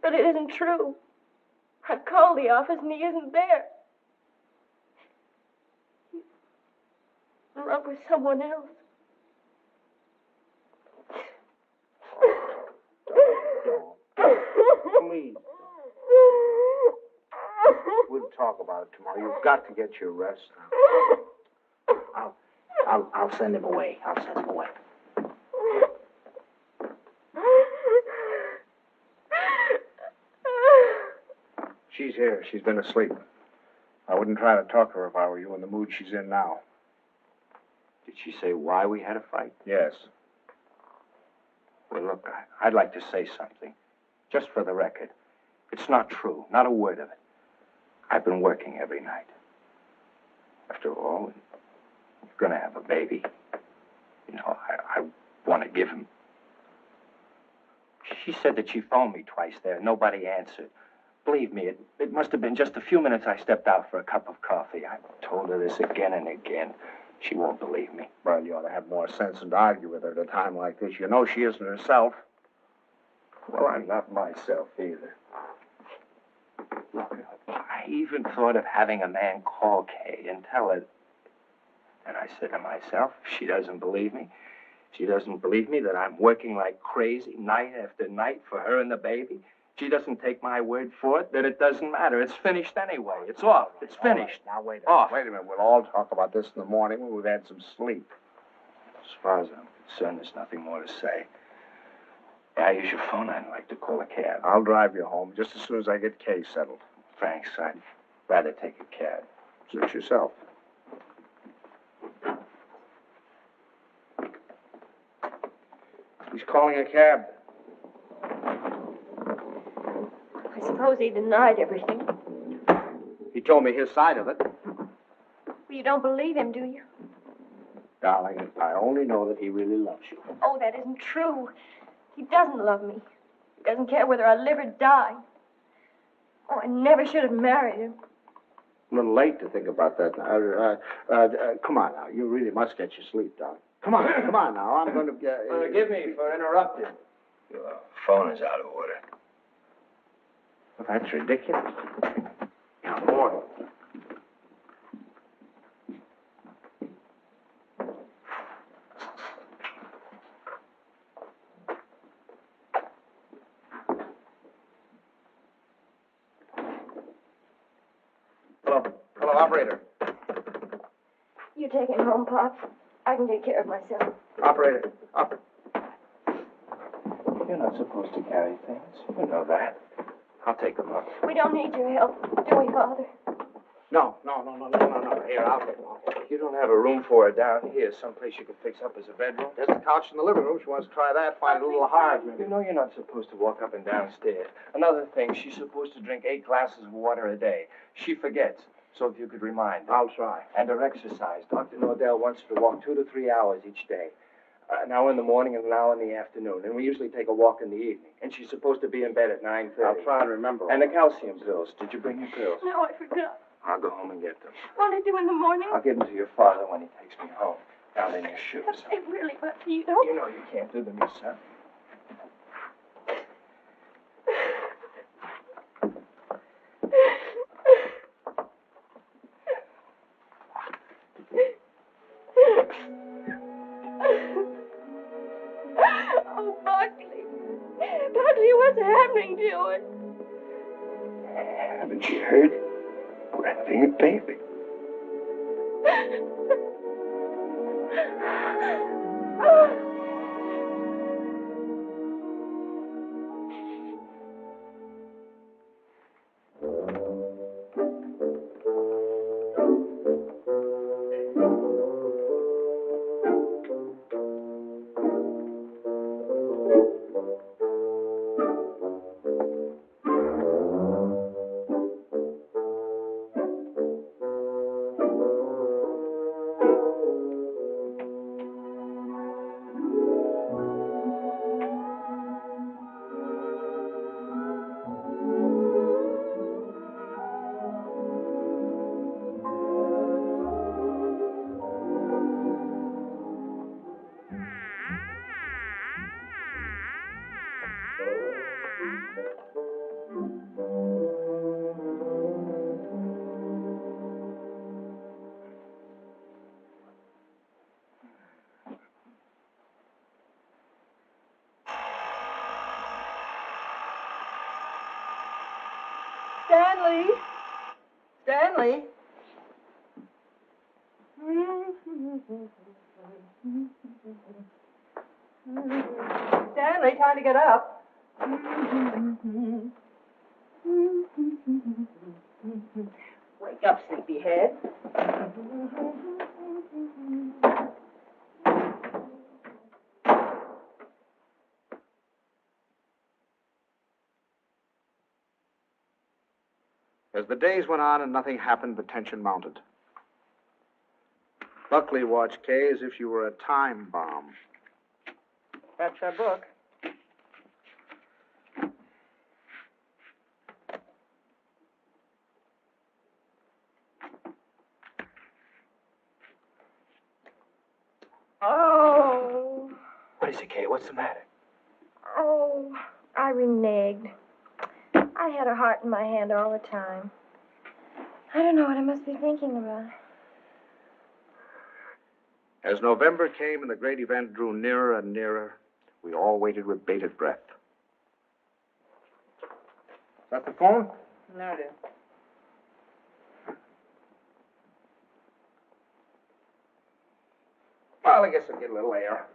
But it isn't true. I've called the office and he isn't there. He's in love with someone else. Please. We'll talk about it tomorrow. You've got to get your rest now. I'll send him away. I'll send him away. She's here. She's been asleep. I wouldn't try to talk to her if I were you in the mood she's in now. Did she say why we had a fight? Yes. Well, look, I'd like to say something. Just for the record. It's not true. Not a word of it. I've been working every night. After all, you're going to have a baby. You know, I want to give him. She said that she phoned me twice there. Nobody answered. Believe me, it must have been just a few minutes I stepped out for a cup of coffee. I told her this again and again. She won't believe me. Well, you ought to have more sense than to argue with her at a time like this. You know she isn't herself. Well, I'm not myself either. Look, I even thought of having a man call Kay and tell her. And I said to myself, if she doesn't believe me, she doesn't believe me that I'm working like crazy night after night for her and the baby. She doesn't take my word for it, then it doesn't matter. It's finished anyway. It's off. It's finished. Now, wait a minute. Off. Wait a minute. We'll all talk about this in the morning when we've had some sleep. As far as I'm concerned, there's nothing more to say. Yeah, I use your phone. I'd like to call a cab. I'll drive you home just as soon as I get Kay settled. Thanks. I'd rather take a cab. Suit yourself. He's calling a cab. I suppose he denied everything. He told me his side of it. Well, you don't believe him, do you? Darling, I only know that he really loves you. Oh, that isn't true. He doesn't love me. He doesn't care whether I live or die. Oh, I never should have married him. A little late to think about that now. Come on now. You really must get your sleep, darling. Come on now. I'm going to get... Forgive me for interrupting. Your phone is out of order. Well, that's ridiculous. Now, boy. Hello, operator. You take him home, Pop. I can take care of myself. Operator. You're not supposed to carry things. You know that. I'll take them up. We don't need your help, do we, Father? No. Here, I'll take them. You don't have a room for her down here, someplace you could fix up as a bedroom? There's a couch in the living room. She wants to try that. Find it a little hard, maybe. You know you're not supposed to walk up and down stairs. Another thing, she's supposed to drink 8 glasses of water a day. She forgets. So if you could remind her. I'll try. And her exercise. Dr. Nordell wants her to walk 2 to 3 hours each day. An hour in the morning and an hour in the afternoon. And we usually take a walk in the evening. And she's supposed to be in bed at 9:30. I'll try and remember. And the calcium pills. Did you bring your pills? No, I forgot. I'll go home and get them. Won't I do in the morning? I'll give them to your father when he takes me home. Down in your shoes. They really, but you don't. You know you can't do them yourself. Oh, Buckley. Buckley, what's happening to it? Haven't you heard? We're having a baby. Stanley? Stanley, time to get up. Wake up, sleepyhead. As the days went on and nothing happened, the tension mounted. Buckley watched Kay as if she were a time bomb. That's our book. is it, Kay? What's the matter? Oh, I reneged. I had a heart in my hand all the time. I don't know what I must be thinking about. As November came and the great event drew nearer and nearer, we all waited with bated breath. Is that the phone? No, dear. Well, I guess I'll get a little air.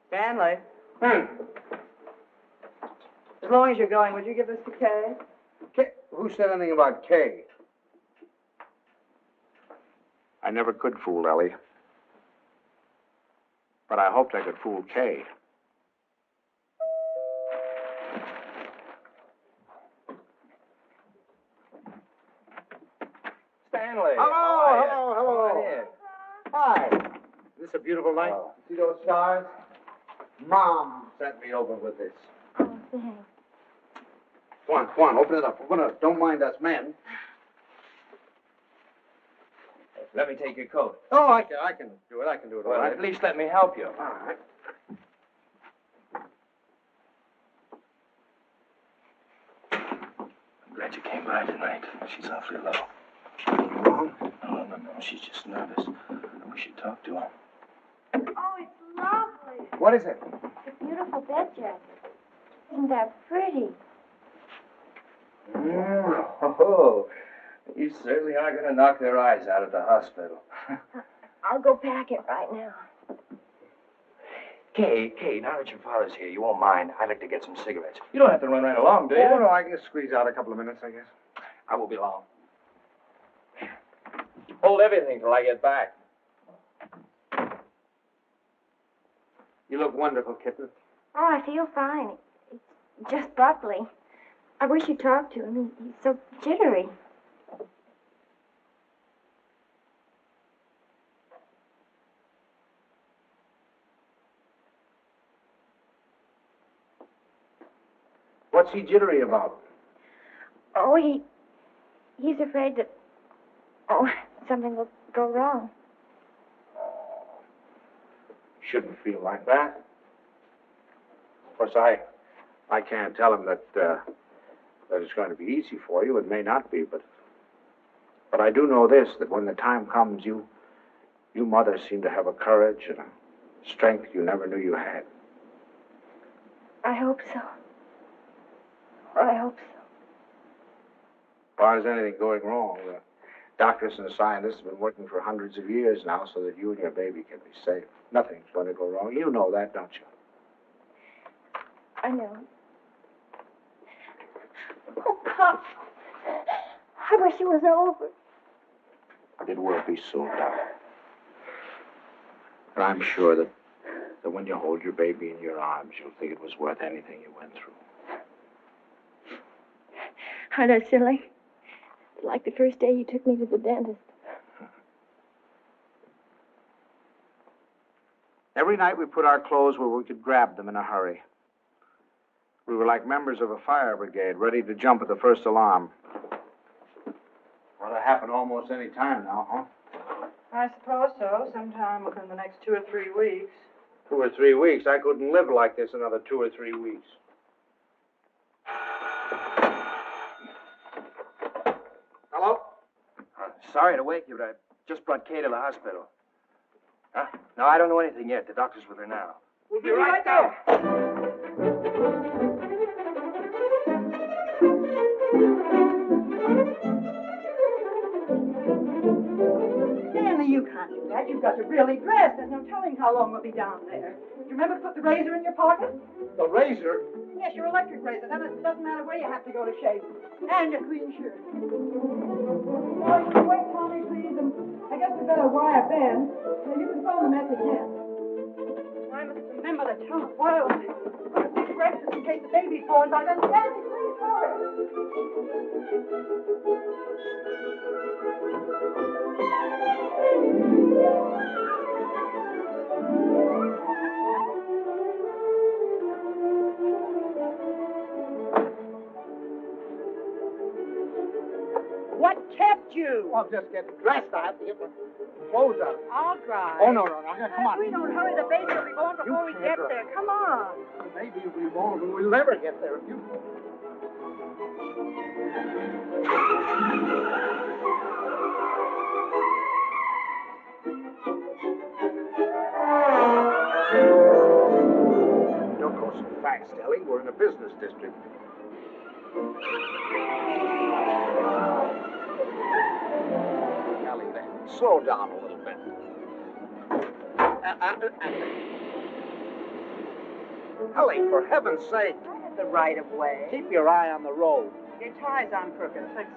Stanley. As long as you're going, would you give this to Kay? Kay? Who said anything about Kay? I never could fool Ellie. But I hoped I could fool Kay. Stanley. Hello. Come on in. Hi. Is this a beautiful night? Oh. See those stars? Mom sent me over with this. Oh, thanks. Come on, open it up. Don't mind us men. Let me take your coat. Oh, I can do it. All Well, right. at least let me help you. All right. I'm glad you came by tonight. She's awfully low. Wrong? No. She's just nervous. We should talk to her. Oh, it's lovely. What is it? It's a beautiful bed jacket. Isn't that pretty? Oh, you certainly are going to knock their eyes out at the hospital. I'll go pack it right now. Kay, now that your father's here, you won't mind. I'd like to get some cigarettes. You don't have to run right along, do you? Oh, no, I can squeeze out a couple of minutes, I guess. I won't be long. Hold everything till I get back. You look wonderful, kitten. Oh, I feel fine. It's just Buckley. I wish you'd talk to him. He's so jittery. What's he jittery about? Oh, he's afraid that, something will go wrong. Shouldn't feel like that. Of course, I can't tell him that it's going to be easy for you. It may not be, but I do know this, that when the time comes, you mothers seem to have a courage and a strength you never knew you had. I hope so. I hope so. As far as anything going wrong, the doctors and the scientists have been working for hundreds of years now so that you and your baby can be safe. Nothing's going to go wrong. You know that, don't you? I know. Oh, Pop. I wish it was over. It will be soon, darling. And I'm sure that when you hold your baby in your arms, you'll think it was worth anything you went through. Aren't I silly? Like the first day you took me to the dentist. Every night we put our clothes where we could grab them in a hurry. We were like members of a fire brigade, ready to jump at the first alarm. Well, it happen almost any time now, huh? I suppose so. Sometime within the next 2 or 3 weeks. 2 or 3 weeks. I couldn't live like this another 2 or 3 weeks. Hello? Sorry to wake you, but I just brought Kay to the hospital. Huh? No, I don't know anything yet. The doctor's with her now. We'll be right there. Stanley, you can't do that. You've got to really dress. There's no telling how long we'll be down there. Do you remember to put the razor in your pocket? The razor? Yes, your electric razor. Then it doesn't matter where you have to go to shave. And a clean shirt. Now, you can wait for me, please, and I guess we better wire Ben. So you can phone the message in. I must remember to tell the boys. Put a big breakfast in case the baby's born by then. Stanley, please hurry. What kept you? Oh, I'm just getting dressed. I have to get my clothes on. I'll drive. Oh, no. Come on. If we don't hurry, the baby will be born before we get there. Come on. Maybe we won't, but we'll never get there if you... Don't go so fast, Ellie. We're in a business district. Ellie, then, slow down a little bit. Ellie, for heaven's sake. I have the right of way. Keep your eye on the road. Your tie's on crooked. Fix it.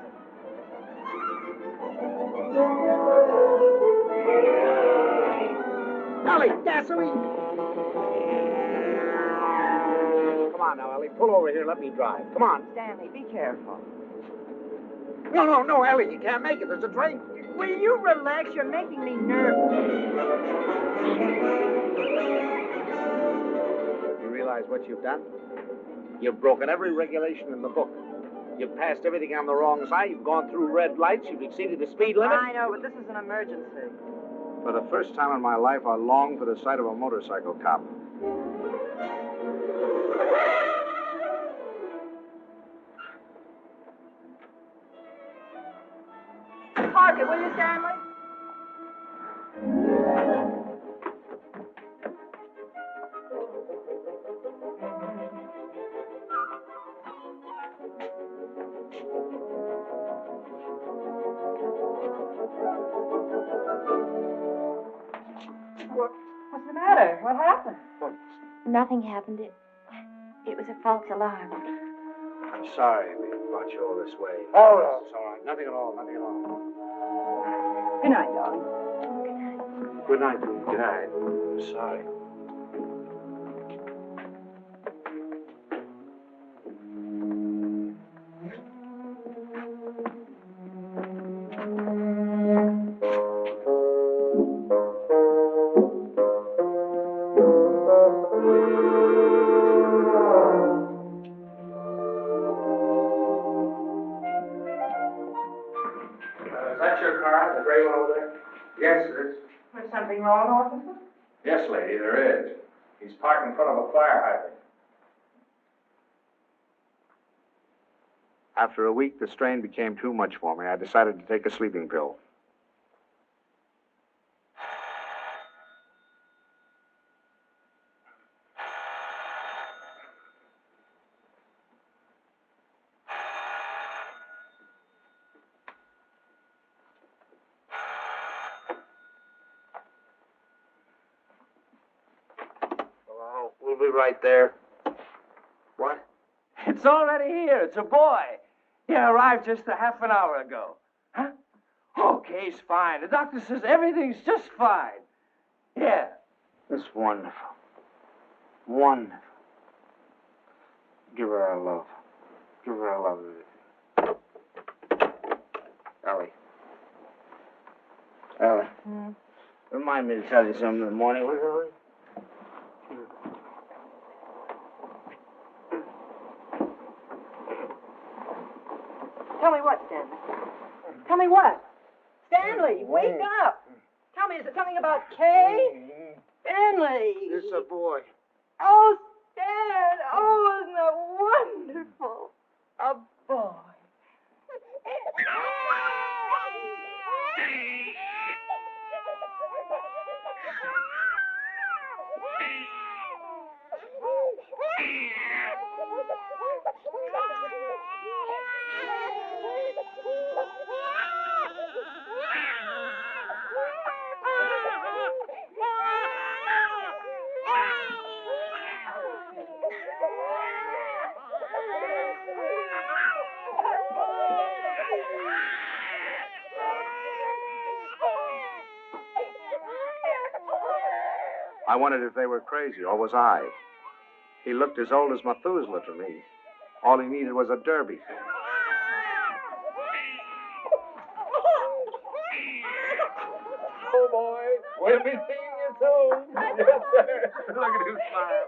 Ellie, gasoline! Come on now, Ellie. Pull over here. Let me drive. Come on. Stanley, be careful. No, Ellie. You can't make it. There's a train. Will you relax? You're making me nervous. You realize what you've done? You've broken every regulation in the book. You've passed everything on the wrong side. You've gone through red lights. You've exceeded the speed limit. I know, but this is an emergency. For the first time in my life, I long for the sight of a motorcycle cop. Park it, will you, Stanley? What's the matter? What happened? Nothing happened. It was a false alarm. I'm sorry we brought you all this way. Oh, no, it's all right. Nothing at all. Good night, darling. Good night, Dean. Good night. I'm sorry. Is that your car, the gray one over there? Yes, it is. There's something wrong, officer? Yes, lady, there is. He's parked in front of a fire hydrant. After a week, the strain became too much for me. I decided to take a sleeping pill. Hello, we'll be right there. What? It's already here. It's a boy. He arrived just a half an hour ago. Huh? Okay, he's fine. The doctor says everything's just fine. Yeah. That's wonderful. Wonderful. Give her our love. Give her our love. Ellie. Remind me to tell you something in the morning, will you, Ellie? Tell me what, Stanley? Tell me what? Stanley, wake up! Tell me, is it something about Kay? Stanley! It's a boy. Oh, Stan! Oh, isn't that wonderful? A boy. I wondered if they were crazy, or was I? He looked as old as Methuselah to me. All he needed was a derby. Oh, boy. We'll be seeing you soon. Yes, sir. Look at him smile.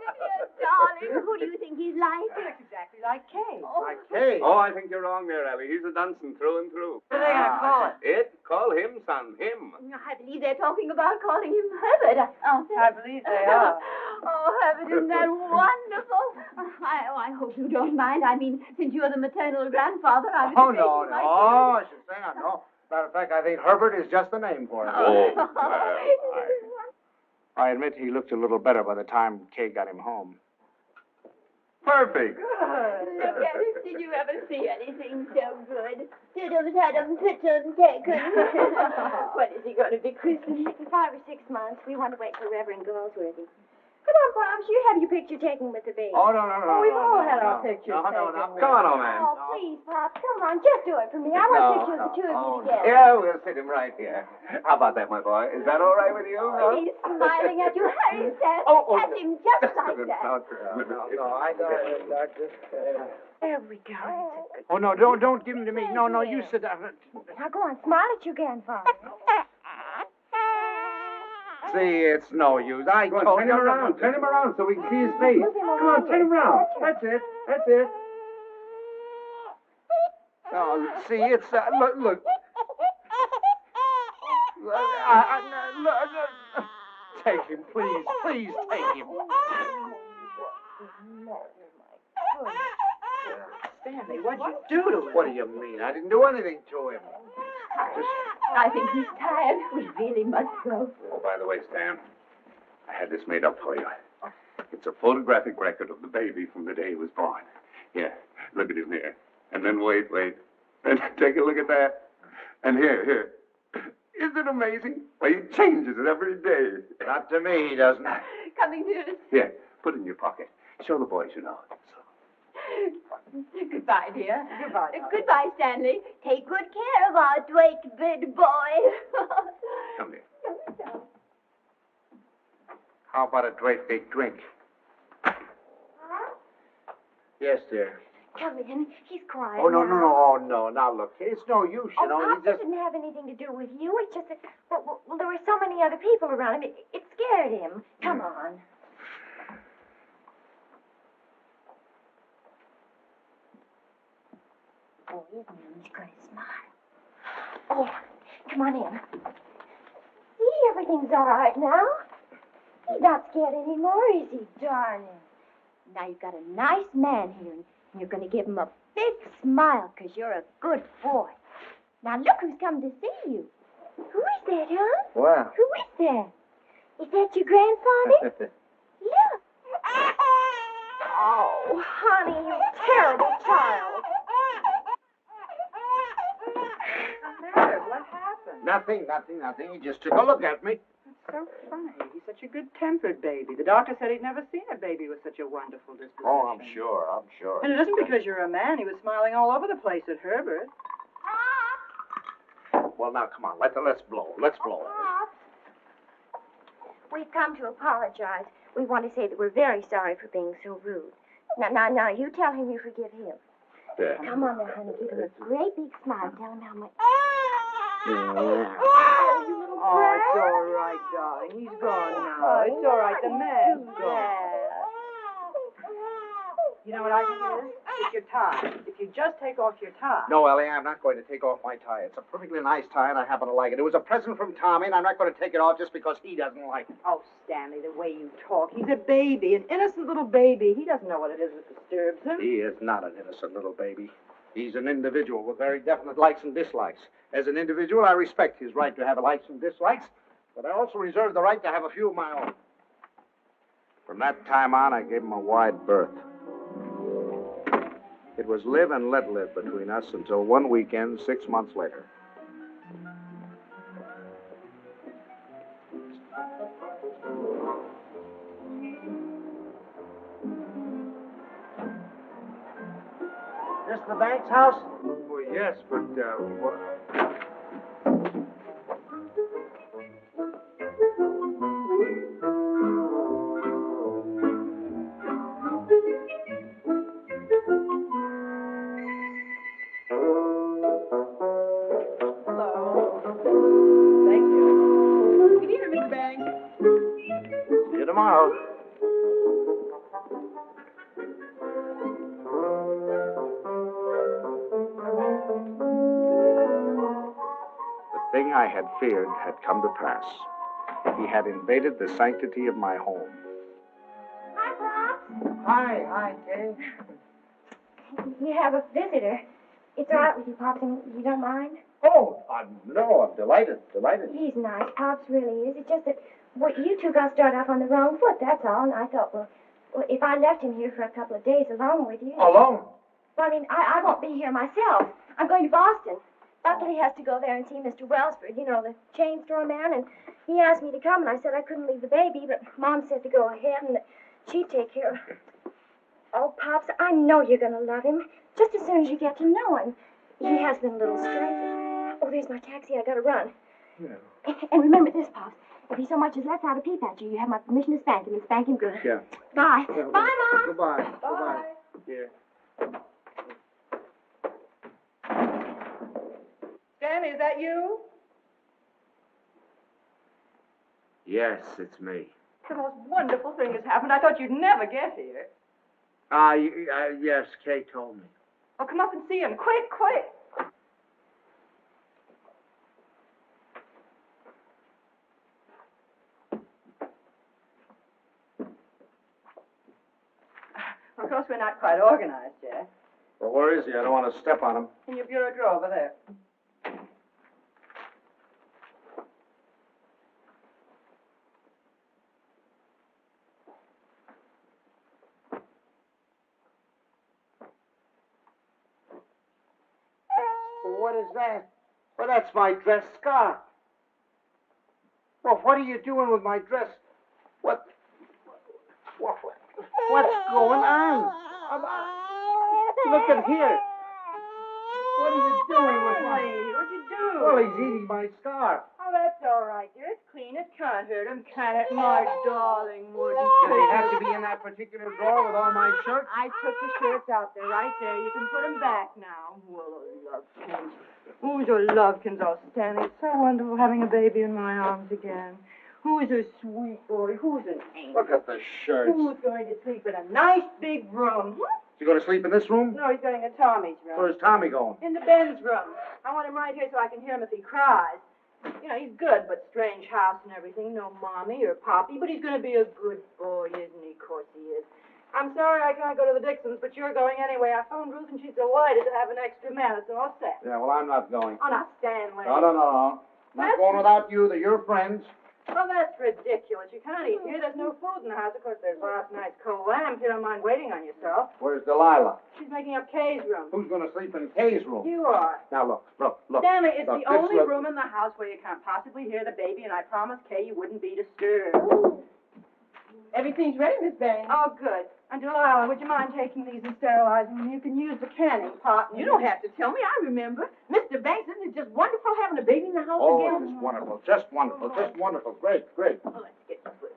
Darling, who do you think he's like? He looks exactly like Kay. Like Kay. Oh, I think you're wrong there, Ellie. He's a Dunson through and through. What are they going to call it? It? Call him, son. Him. I believe they're talking about calling him Herbert. I believe they are. Oh, Herbert, isn't that wonderful? I hope you don't mind. I mean, since you're the maternal grandfather, I was Oh, thinking no, no. Oh, I should say no. Matter of fact, I think Herbert is just the name for him. I admit he looked a little better by the time Kay got him home. Perfect. Look at it. Did you ever see anything so good? Diddums, hadums, pittums, taken. When is he going to be christened? In 5 or 6 months. We want to wait for Reverend Galsworthy. Come on, Pops. You have your picture taken with the baby. Oh, no, no, no. We've all had no, our pictures no, taken. no. Come on, old man. Oh, please, Pops. Come on. Just do it for me. I want a picture of the two of you together. Yeah, we'll sit him right here. How about that, my boy? Is that all right with you? He's smiling at you. Hurry, Sam. Catch him just like that. No, I don't, Doctor. There we go. Oh, no, don't give him to me. No, you sit down. Now go on. Smile at your grandfather. See, it's no use. I told Turn him around. Turn him around so we can see his face. Come on, turn him around. That's it. That's it. Oh, see, it's, look. Look. Take him, please. Please take him. Stanley, what'd you do to him? What do you mean? I didn't do anything to him. I think he's tired. We really must go. Oh, by the way, Stan, I had this made up for you. It's a photographic record of the baby from the day he was born. Here, look at him here. And then wait. And take a look at that. And here. Isn't it amazing? Why, he changes it every day. Not to me, he doesn't. Coming to... Here, put it in your pocket. Show the boys you know. Goodbye, dear. Goodbye. Goodbye, Stanley. Take good care of our Dwight big boy. Come here. How about a great big drink? Yes, dear. Come in. He's quiet. Oh, no. now. Oh, no. Now, look, it's no use, you know. Pops, He just... it didn't have anything to do with you. It's just that, well, there were so many other people around him. It scared him. Come on. Oh, isn't he going to smile? Oh, come on in. See, everything's all right now. He's not scared anymore, is he, darling? Now you've got a nice man here, and you're going to give him a big smile because you're a good boy. Now look who's come to see you. Who is that, huh? Well. Who is that? Is that your grandfather? Look. Oh, honey, you terrible child. What's the matter? What happened? Nothing. He just took a look at me. So funny. He's such a good-tempered baby. The doctor said he'd never seen a baby with such a wonderful disposition. Oh, I'm sure. And it isn't because you're a man. He was smiling all over the place at Herbert. Well, now, come on. Let's blow. Let's blow. We've come to apologize. We want to say that we're very sorry for being so rude. Now, you tell him you forgive him. Yeah. Come on now, honey. Give him a great big smile. Tell him how much... Oh, it's all right, darling. He's gone now. It's all right. The man's gone. You know what I think it is? It's your tie. If you just take off your tie. No, Ellie, I'm not going to take off my tie. It's a perfectly nice tie, and I happen to like it. It was a present from Tommy, and I'm not going to take it off just because he doesn't like it. Oh, Stanley, the way you talk. He's a baby, an innocent little baby. He doesn't know what it is that disturbs him. He is not an innocent little baby. He's an individual with very definite likes and dislikes. As an individual, I respect his right to have likes and dislikes, but I also reserve the right to have a few of my own. From that time on, I gave him a wide berth. It was live and let live between us until one weekend 6 months later. This the Banks house? Well, yes, but, what? Thank you. See you tomorrow. I had feared had come to pass. He had invaded the sanctity of my home. Hi, Pops. Hi, Kay. You have a visitor. It's all right with you, Pops, and you don't mind? Oh, no, I'm delighted. He's nice, Pops really is. It's just that you two got started off on the wrong foot, that's all. And I thought, well, if I left him here for a couple of days alone with you... Alone? Well, I mean, I won't be here myself. I'm going to Boston. Buckley has to go there and see Mr. Wellsford, you know, the chain store man, and he asked me to come, and I said I couldn't leave the baby, but Mom said to go ahead and that she'd take care of him. Oh, Pops, I know you're going to love him, just as soon as you get to know him. He has been a little strange. Oh, there's my taxi. I got to run. Yeah. And remember this, Pops. If he so much as lets out a peep at you, you have my permission to spank him, and spank him good. Yeah. Bye. Yeah. Bye, Mom. Goodbye. Bye. Yeah. Stanley, is that you? Yes, it's me. The most wonderful thing has happened. I thought you'd never get here. Yes, Kay told me. Oh, come up and see him. Quick, quick. Of course, we're not quite organized yet. Well, where is he? I don't want to step on him. In your bureau drawer over there. What is that? Well, that's my dress scarf. Well, what are you doing with my dress? What's going on? Look at here. What are you doing with my... What'd you do? Well, he's eating my scarf. Oh, that's all right, dear. It's clean. It can't hurt him, can it? My darling, wouldn't Does he have to be in that particular drawer with all my shirts? I took the shirts out there, right there. You can put them back now. Well, Lovekins. Who's your Lovekins? Oh, Stanley, it's so wonderful having a baby in my arms again. Who's a sweet boy? Who's an angel? Look at the shirts. Who's going to sleep in a nice big room? Is he going to sleep in this room? No, he's going to Tommy's room. Where's Tommy going? In the Ben's room. I want him right here so I can hear him if he cries. You know, he's good, but strange house and everything. No mommy or poppy, but he's going to be a good boy, isn't he? Of course he is. I'm sorry I can't go to the Dixons, but you're going anyway. I phoned Ruth, and she's delighted to have an extra man. It's all set. Yeah, well, I'm not going. Oh, not Stanley. No. Not going without you. They're your friends. Well, that's ridiculous. You can't eat here. There's no food in the house. Of course, there's last night's cold lamb. If you don't mind waiting on yourself. Where's Delilah? She's making up Kay's room. Who's going to sleep in Kay's room? You are. Now, look. Stanley, it's Look, the only this room in the house where you can't possibly hear the baby, and I promised Kay you wouldn't be disturbed. Everything's ready, Miss Banks. Oh, good. And Delilah, would you mind taking these and sterilizing them? You can use the canning pot. You don't have to tell me. I remember. Mr. Banks, isn't it just wonderful having a baby in the house Oh, again? it's wonderful. Just wonderful. Just wonderful. Great. Oh, let's get this way.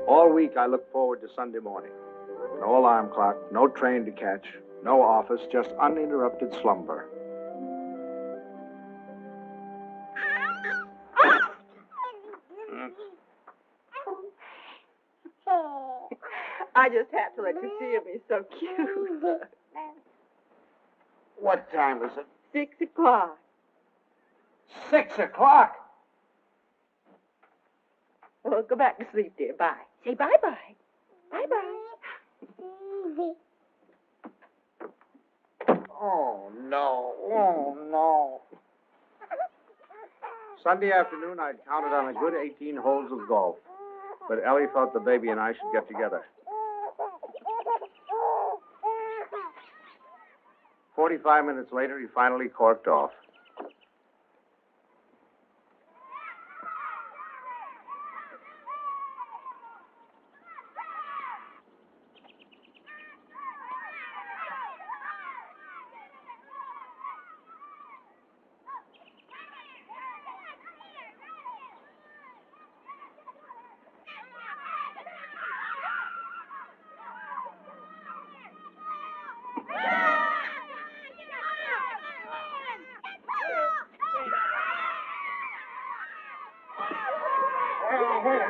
All week I look forward to Sunday morning. No alarm clock, no train to catch, no office, just uninterrupted slumber. I just had to let you see him. He's so cute. What time is it? 6 o'clock. 6 o'clock. Well, go back to sleep, dear. Bye. Say bye-bye. Bye-bye. Oh, no. Oh, no. Sunday afternoon, I'd counted on a good 18 holes of golf. But Ellie thought the baby and I should get together. 45 minutes later, he finally corked off.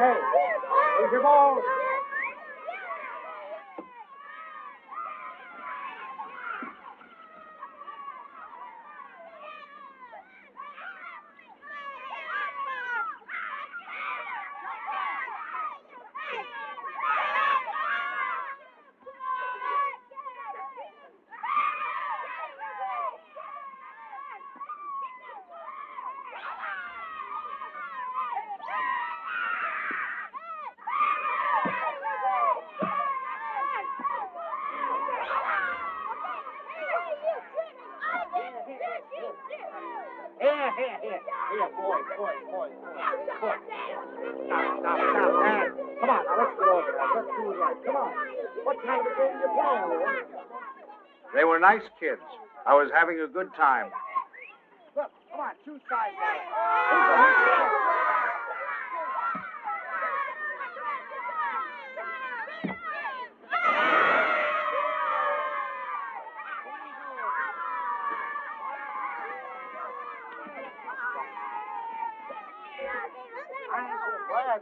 Hey. Here's your ball. Here, boy. Stop. Hey, come on, now let's get over that. Let's do it right. Come on. What kind of a game you playing? They were nice kids. I was having a good time. Look, come on, two sides.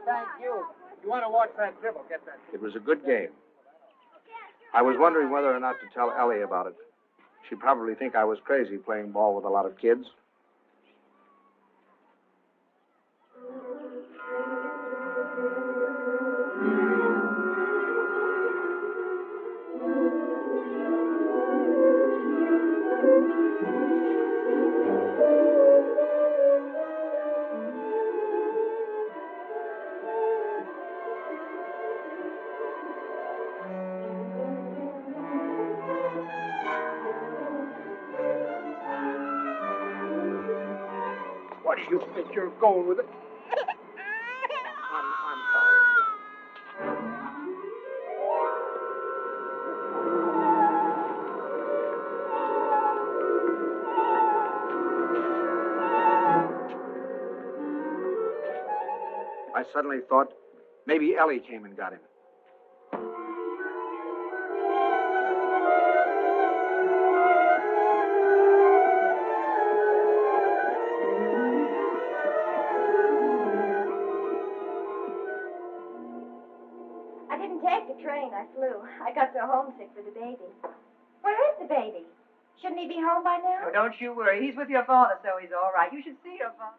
Thank you. You want to watch that dribble? Get that. It was a good game. I was wondering whether or not to tell Ellie about it. She'd probably think I was crazy playing ball with a lot of kids. What do you think you're going with it? I'm sorry. I suddenly thought maybe Ellie came and got him. I didn't take the train. I flew. I got so homesick for the baby. Where is the baby? Shouldn't he be home by now? Oh, don't you worry. He's with your father, so he's all right. You should see your father.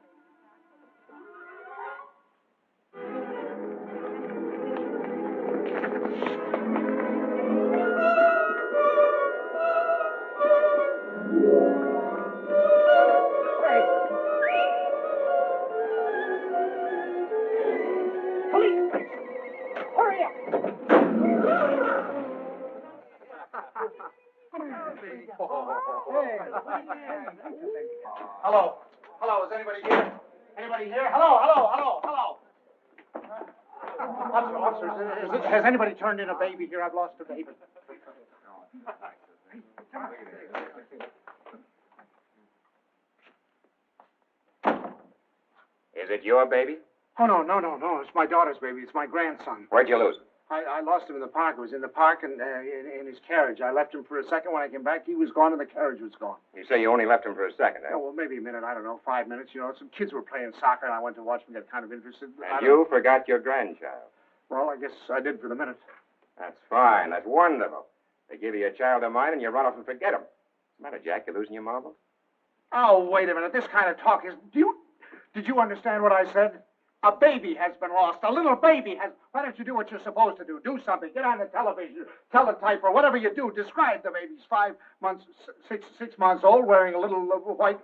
Hello, is anybody here? Anybody here? Hello. Officers, has anybody turned in a baby here? I've lost a baby. Is it your baby? Oh, no. It's my daughter's baby. It's my grandson. Where'd you lose him? I lost him in the park. It was in the park and in his carriage. I left him for a second. When I came back, he was gone and the carriage was gone. You say you only left him for a second, eh? Oh, well, maybe a minute. I don't know. 5 minutes. You know, some kids were playing soccer, and I went to watch them get kind of interested. And you forgot your grandchild. Well, I guess I did for the minute. That's fine. That's wonderful. They give you a child of mine, and you run off and forget him. What's the matter, Jack? You losing your marbles? Oh, wait a minute. This kind of talk is... Did you understand what I said? A baby has been lost. A little baby has... Why don't you do what you're supposed to do? Do something. Get on the television. Teletype or whatever you do. Describe the baby. He's 5 months, 6 months old, wearing a little white...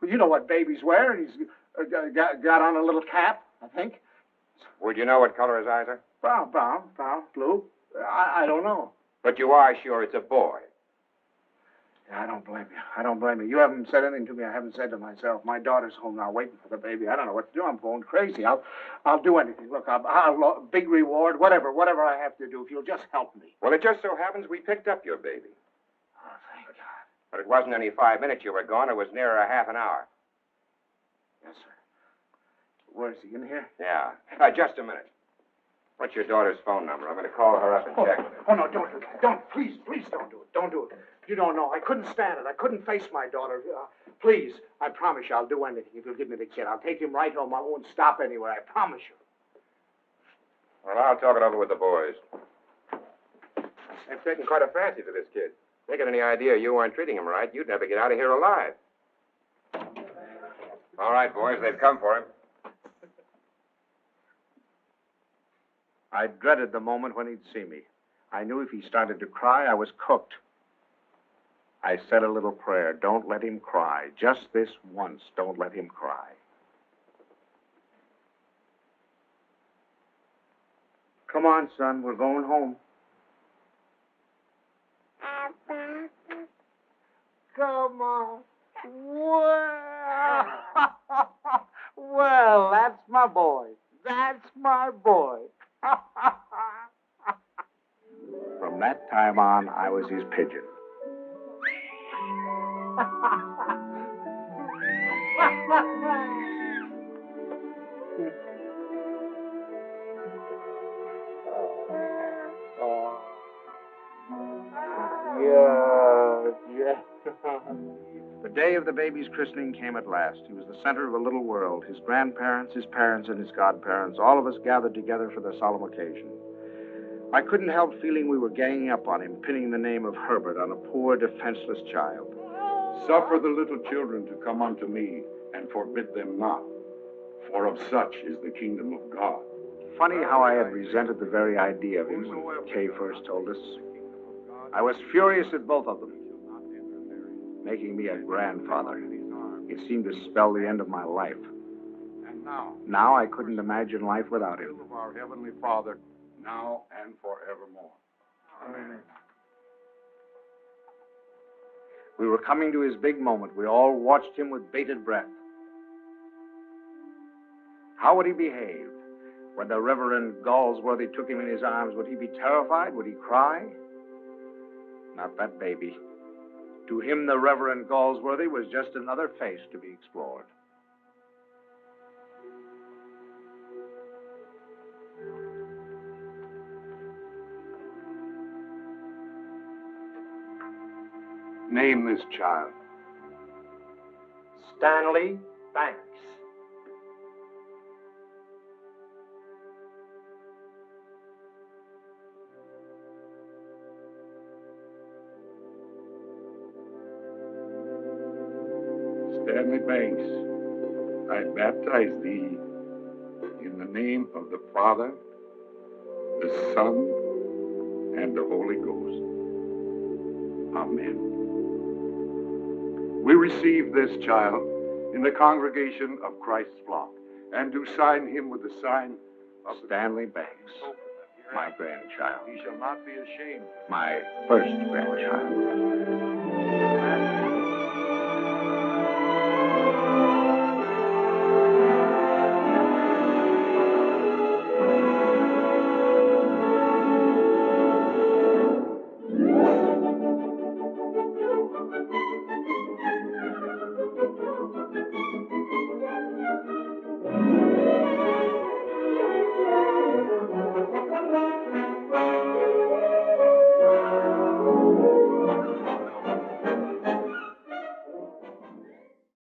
You know what babies wear. And he's got on a little cap, I think. Would you know what color his eyes are? Brown, blue. I don't know. But you are sure it's a boy. Yeah, I don't blame you. You haven't said anything to me I haven't said to myself. My daughter's home now waiting for the baby. I don't know what to do. I'm going crazy. I'll do anything. Look, I'll big reward, whatever I have to do, if you'll just help me. Well, it just so happens we picked up your baby. Oh, thank God. But it wasn't only 5 minutes you were gone. It was nearer a half an hour. Yes, sir. Where is he? In here? Yeah. Just a minute. What's your daughter's phone number? I'm going to call her up and check with her. Oh, no, don't do that. Don't. Please don't do it. Don't do it. You don't know. I couldn't stand it. I couldn't face my daughter. Please, I promise you I'll do anything if you'll give me the kid. I'll take him right home. I won't stop anywhere. I promise you. Well, I'll talk it over with the boys. They've taken quite a fancy to this kid. If they got any idea you weren't treating him right, you'd never get out of here alive. All right, boys, they've come for him. I dreaded the moment when he'd see me. I knew if he started to cry, I was cooked. I said a little prayer. Don't let him cry. Just this once, don't let him cry. Come on, son. We're going home. Come on. Well, that's my boy. That's my boy. From that time on, I was his pigeon. The day of the baby's christening came at last. He was the center of a little world. His grandparents, his parents, and his godparents, all of us gathered together for the solemn occasion. I couldn't help feeling we were ganging up on him, pinning the name of Herbert on a poor, defenseless child. Suffer the little children to come unto me, and forbid them not, for of such is the kingdom of God. Funny how I had resented the very idea of him when Kay first told us. I was furious at both of them. Making me a grandfather. It seemed to spell the end of my life. And Now I couldn't imagine life without him. of our Heavenly Father, now and forevermore. Amen. We were coming to his big moment. We all watched him with bated breath. How would he behave? When the Reverend Galsworthy took him in his arms, would he be terrified? Would he cry? Not that baby. To him, the Reverend Galsworthy was just another face to be explored. Name this child. Stanley Banks. Stanley Banks, I baptize thee in the name of the Father, the Son, and the Holy Ghost. Amen. We receive this child in the congregation of Christ's flock, and do sign him with the sign of Stanley Banks, my grandchild. He shall not be ashamed. My first grandchild.